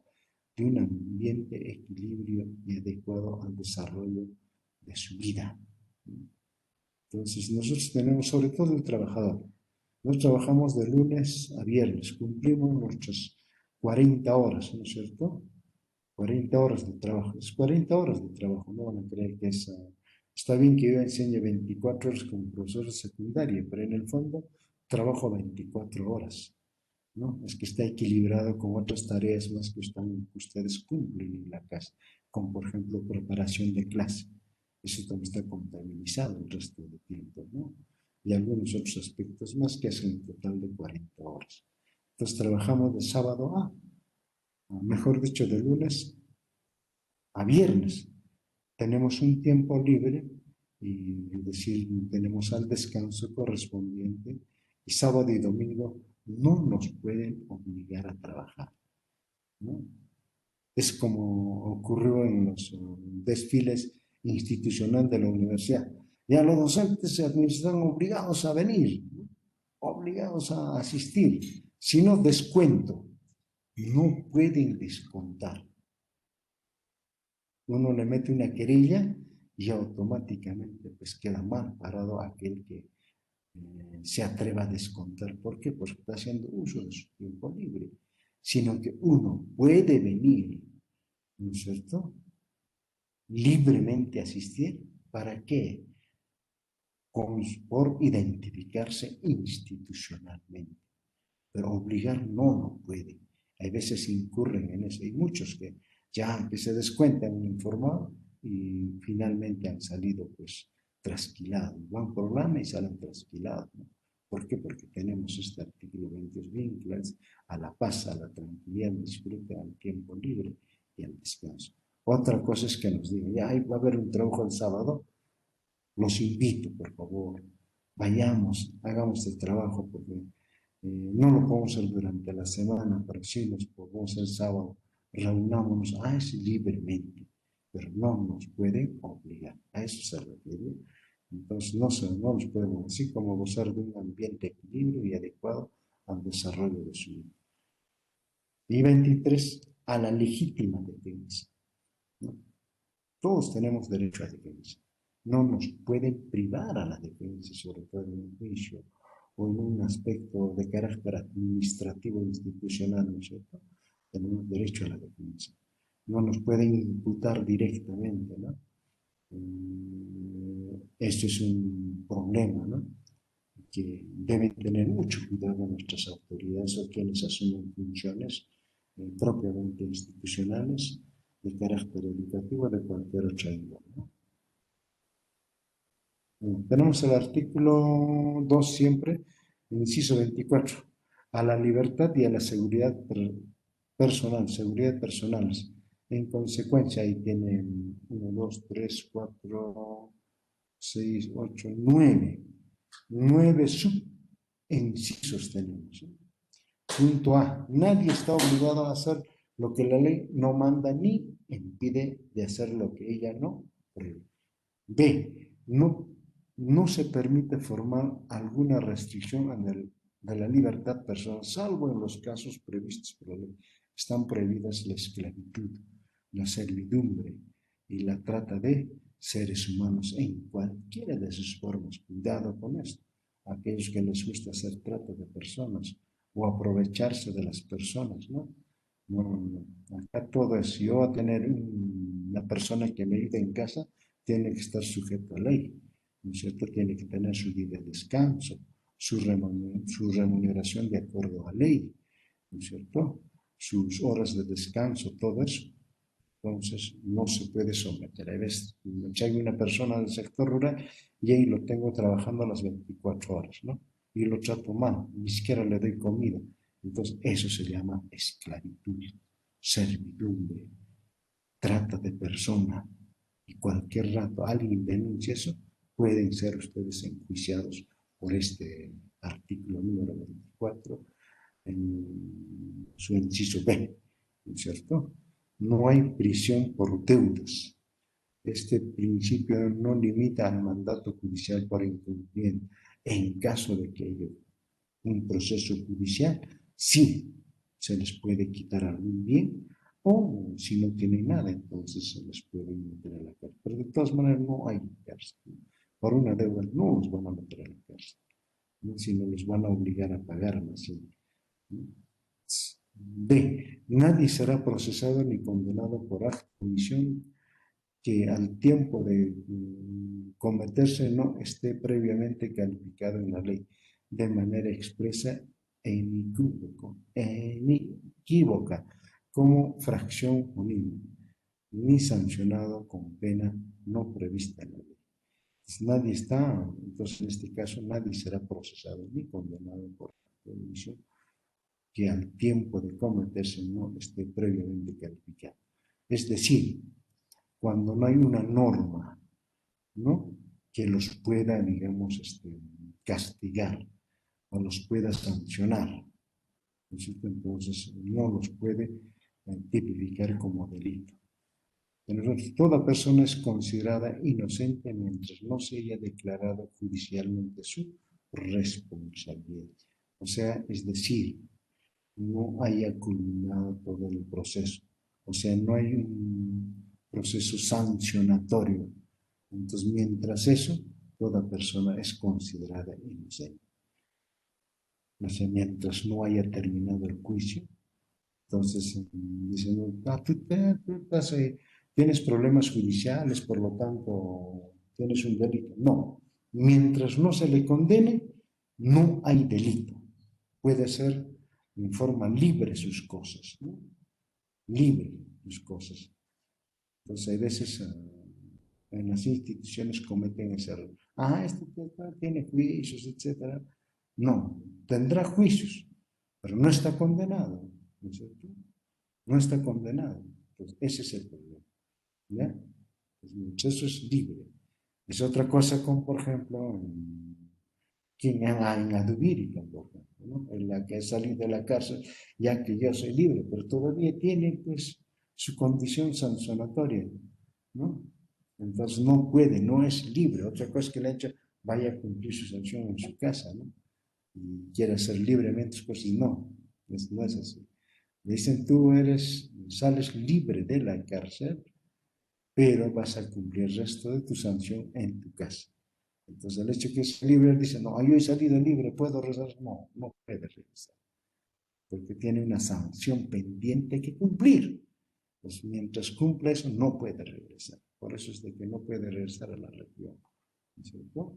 de un ambiente equilibrio y adecuado al desarrollo de su vida. Entonces, nosotros tenemos, sobre todo el trabajador, nos trabajamos de lunes a viernes, cumplimos nuestras 40 horas, ¿no es cierto? 40 horas de trabajo, es 40 horas de trabajo, no van a creer que es... Está bien que yo enseñe 24 horas como profesor de secundaria, pero en el fondo trabajo 24 horas, ¿no? Es que está equilibrado con otras tareas más que ustedes cumplen en la casa, como por ejemplo preparación de clase. Eso también está contabilizado el resto del tiempo, ¿no? Y algunos otros aspectos más que hacen un total de 40 horas. Entonces trabajamos de sábado mejor dicho, de lunes a viernes. Tenemos un tiempo libre y es decir, tenemos al descanso correspondiente y sábado y domingo no nos pueden obligar a trabajar, ¿no? Es como ocurrió en los desfiles institucionales de la universidad. Ya los docentes se están obligados a venir, ¿no?, obligados a asistir. Si no, descuento. No pueden descontar. Uno le mete una querella y automáticamente pues queda mal parado aquel que se atreva a descontar. ¿Por qué? Porque está haciendo uso de su tiempo libre, sino que uno puede venir, ¿no es cierto?, libremente asistir. ¿Para qué? Por identificarse institucionalmente, pero obligar no puede. Hay veces incurren en eso. Hay muchos que se descuentan informados y finalmente han salido pues trasquilados. Van por lana y salen trasquilados, ¿no? ¿Por qué? Porque tenemos este artículo 22 vinculados a la paz, a la tranquilidad, al disfrute, al tiempo libre y al descanso. Otra cosa es que nos digan, ya va a haber un trabajo el sábado, los invito, por favor, vayamos, hagamos el trabajo, porque no lo podemos hacer durante la semana, pero sí nos podemos hacer el sábado, reunámonos, es libremente, pero no nos pueden obligar, a eso se refiere. Entonces no nos podemos, así como gozar de un ambiente equilibrio y adecuado al desarrollo de su vida. Y 23, a la legítima defensa, ¿no? Todos tenemos derecho a defensa. No nos pueden privar a la defensa, sobre todo en un juicio o en un aspecto de carácter administrativo e institucional, ¿no es cierto? Tenemos derecho a la defensa. No nos pueden imputar directamente, ¿no? Esto es un problema, ¿no?, que deben tener mucho cuidado nuestras autoridades o quienes asumen funciones propiamente institucionales de carácter educativo de cualquier otra índole, ¿no? Tenemos el artículo 2 siempre, inciso 24, a la libertad y a la seguridad personal, seguridad personales. En consecuencia, ahí tienen 1, 2, 3, 4, 6, 8, 9. 9 subincisos tenemos. Punto A. Nadie está obligado a hacer lo que la ley no manda ni impide de hacer lo que ella no prohíbe. B. No se permite formar alguna restricción de la libertad personal, salvo en los casos previstos por la ley. Están prohibidas la esclavitud, la servidumbre y la trata de seres humanos en cualquiera de sus formas. Cuidado con esto. Aquellos que les gusta hacer trata de personas o aprovecharse de las personas, ¿no? No. Acá todo es, yo voy a tener una persona que me ayude en casa, tiene que estar sujeto a ley, ¿no es cierto? Tiene que tener su día de descanso, su remuneración de acuerdo a ley, ¿no es cierto? Sus horas de descanso, todo eso. Entonces, no se puede someter. A veces, hay una persona del sector rural y ahí lo tengo trabajando a las 24 horas, ¿no? Y lo trato mal, ni siquiera le doy comida. Entonces, eso se llama esclavitud, servidumbre, trata de persona. Y cualquier rato alguien denuncia eso, pueden ser ustedes enjuiciados por este artículo número 24 en su inciso B, ¿no es cierto? No hay prisión por deudas. Este principio no limita al mandato judicial por incumplimiento. En caso de que haya un proceso judicial, sí se les puede quitar algún bien, o si no tienen nada, entonces se les puede meter a la cárcel. Pero de todas maneras no hay cárcel. Por una deuda no los van a meter a la cárcel, ¿no?, sino los van a obligar a pagar más. D. Nadie será procesado ni condenado por acto o comisión que al tiempo de cometerse no esté previamente calificado en la ley de manera expresa e inequívoca como fracción unida, ni sancionado con pena no prevista en la ley. Nadie está, entonces en este caso nadie será procesado ni condenado por comisión que al tiempo de cometerse no esté previamente calificado. Es decir, cuando no hay una norma, ¿no?, que los pueda, digamos, castigar o los pueda sancionar, ¿no es cierto? Entonces no los puede tipificar como delito. Entonces, toda persona es considerada inocente mientras no se haya declarado judicialmente su responsabilidad. O sea, es decir, no haya culminado todo el proceso. O sea, no hay un proceso sancionatorio Entonces, mientras eso, toda persona es considerada inocente. O sea, mientras no haya terminado el juicio, entonces dicen, tienes problemas judiciales, por lo tanto, tienes un delito. No, mientras no se le condene, no hay delito. Puede ser en forma libre sus cosas, ¿no? Libre sus cosas. Entonces, hay veces en las instituciones cometen ese error. Este tiene juicios, etcétera. No, tendrá juicios, pero no está condenado, ¿no es cierto? No está condenado. Entonces, ese es el problema. ¿Ya? Entonces, eso es libre. Es otra cosa con, por ejemplo, quien en Adubiri, por ejemplo, ¿no? En la que ha salido de la cárcel, ya que yo soy libre, pero todavía tiene, pues, su condición sancionatoria, ¿no? Entonces no puede, no es libre. Otra cosa es que le ha hecho, vaya a cumplir su sanción en su casa, ¿no? Y quiere hacer libremente, pues no, no es así. Le dicen, tú sales libre de la cárcel, pero vas a cumplir el resto de tu sanción en tu casa. Entonces el hecho que es libre, dice, no, yo he salido libre, ¿puedo regresar? No, no puede regresar, porque tiene una sanción pendiente que cumplir. Pues mientras cumple eso, no puede regresar. Por eso es de que no puede regresar a la región. ¿Cierto?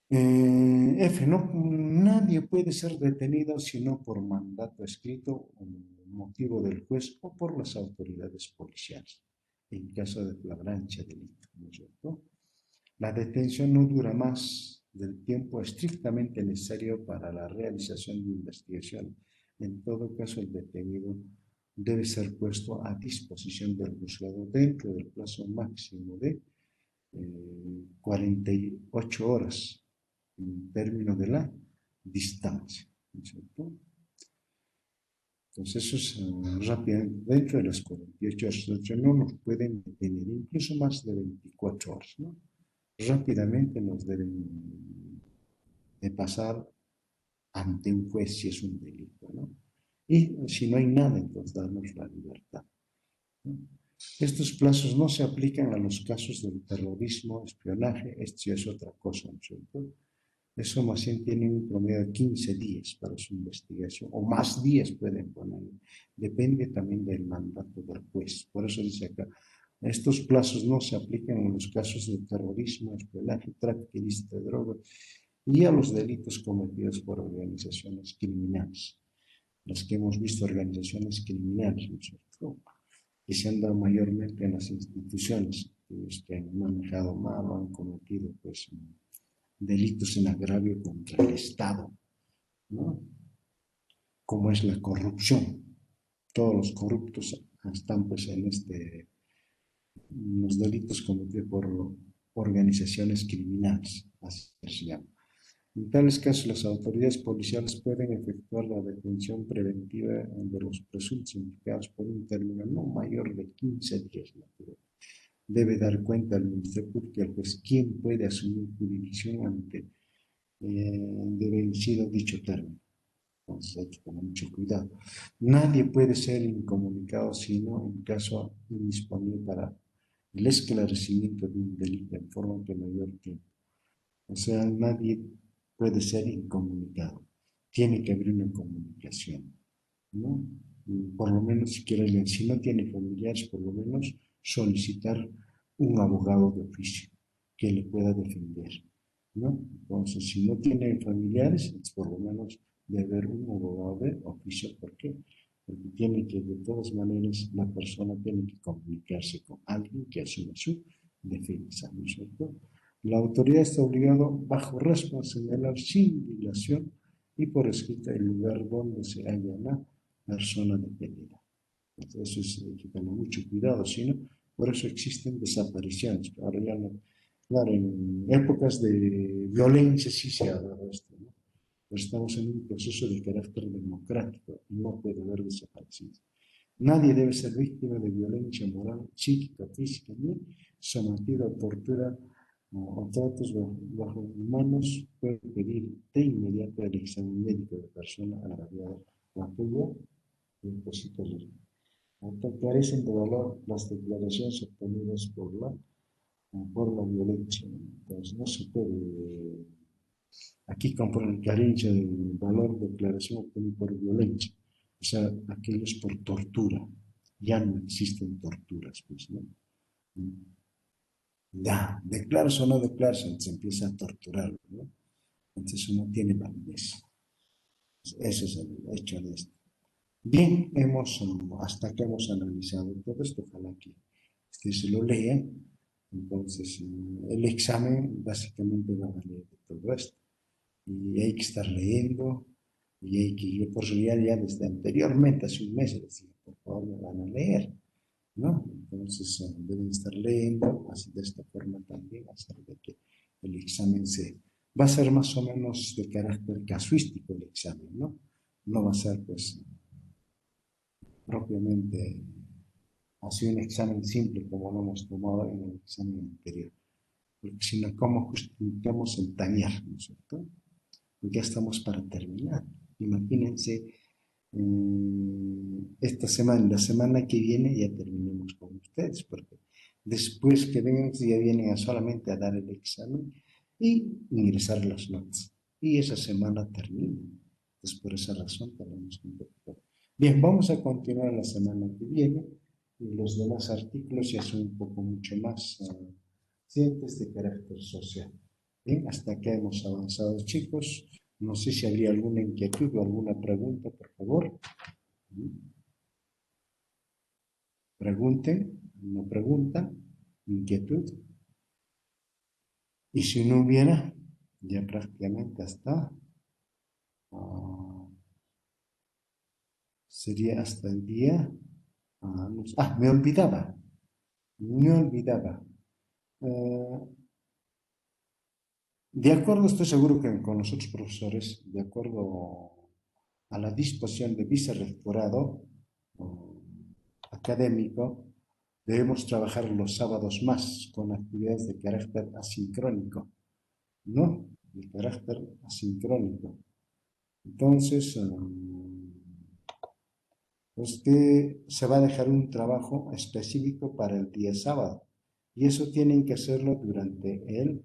F, no, nadie puede ser detenido sino por mandato escrito o motivo del juez o por las autoridades policiales, en caso de flagrancia delito, ¿no es cierto? La detención no dura más del tiempo estrictamente necesario para la realización de investigación. En todo caso, el detenido debe ser puesto a disposición del juzgado dentro del plazo máximo de 48 horas en términos de la distancia, ¿no es cierto? Entonces eso es rápido, dentro de las 48 horas, no nos pueden detener, incluso más de 24 horas, ¿no? Rápidamente nos deben de pasar ante un juez si es un delito, ¿no? Y si no hay nada, entonces darnos la libertad, ¿no? Estos plazos no se aplican a los casos del terrorismo, espionaje, esto ya es otra cosa, ¿no es cierto? Eso más bien tiene un promedio de 15 días para su investigación, o más días pueden poner. Depende también del mandato del juez. Por eso dice acá, estos plazos no se aplican en los casos de terrorismo, espionaje, tráfico ilícito de drogas y a los delitos cometidos por organizaciones criminales. Las que hemos visto organizaciones criminales, ¿no es cierto?, que se han dado mayormente en las instituciones, que han manejado mal o han cometido, pues, delitos en agravio contra el Estado, ¿no? Como es la corrupción. Todos los corruptos están, pues, en los delitos cometidos por organizaciones criminales, así se llama. En tales casos, las autoridades policiales pueden efectuar la detención preventiva de los presuntos implicados por un término no mayor de 15 días. Debe dar cuenta al Ministerio Público al juez quién puede asumir jurisdicción ante de vencido dicho término. Entonces hay que tener mucho cuidado. Nadie puede ser incomunicado sino en caso indisponible para el esclarecimiento de un delito en forma de mayor tiempo. O sea, nadie puede ser incomunicado. Tiene que haber una comunicación, ¿no? Y por lo menos, si no tiene familiares, por lo menos solicitar un abogado de oficio que le pueda defender, ¿no? Entonces, si no tiene familiares, por lo menos debe haber un abogado de oficio. ¿Por qué? Porque tiene que, de todas maneras, la persona tiene que comunicarse con alguien que asuma su defensa, ¿no es cierto? La autoridad está obligada, bajo responsabilidad, sin dilación y por escrito, el lugar donde se halla la persona detenida. Entonces, eso hay que tener mucho cuidado, si no, por eso existen desapariciones. Ahora ya no, claro, en épocas de violencia sí se ha dado esto, ¿no? Pero estamos en un proceso de carácter democrático y no puede haber desaparecidos. Nadie debe ser víctima de violencia moral, psíquica, física, ni sometido a tortura o tratos bajo humanos. Puede pedir de inmediato el examen médico de persona agraviada o aquello imposible. Carecen de valor las declaraciones obtenidas por la por la violencia. Entonces no se puede aquí compor el carencia del valor de declaración obtenida por violencia. O sea, aquello es por tortura. Ya no existen torturas, pues, ¿no? Ya, declaras o no declaras, se empieza a torturar, ¿no? Entonces uno tiene validez. Ese es el hecho de esto. Bien, hasta que hemos analizado todo esto, ojalá que ustedes se lo lean. Entonces, el examen básicamente va a valer de todo esto. Y hay que estar leyendo, y hay que, yo por eso ya desde anteriormente, hace un mes, decía, por favor, me van a leer, ¿no? Entonces, deben estar leyendo, así de esta forma también, hacer de que el examen va a ser más o menos de carácter casuístico el examen, ¿no? No va a ser, pues, propiamente así un examen simple como lo hemos tomado en el examen anterior, porque si no, ¿cómo justificamos el taller, ¿no es cierto? Ya estamos para terminar. Imagínense, esta semana, la semana que viene ya terminemos con ustedes, porque después que vengan ya vienen solamente a dar el examen y ingresar las notas. Y esa semana termina. Entonces, por esa razón tenemos que empezar. Bien, vamos a continuar la semana que viene. Y los demás artículos ya son un poco mucho más cientes de carácter social. Bien, hasta acá hemos avanzado, chicos. No sé si habría alguna inquietud o alguna pregunta, por favor. Pregunten, una pregunta, inquietud. Y si no hubiera, ya prácticamente hasta, sería hasta el día, me olvidaba, me olvidaba. Eh, de acuerdo, estoy seguro que con los otros profesores, de acuerdo a la disposición de vicerrectorado académico, debemos trabajar los sábados más con actividades de carácter asincrónico, ¿no? De carácter asincrónico. Entonces, usted se va a dejar un trabajo específico para el día sábado y eso tienen que hacerlo durante el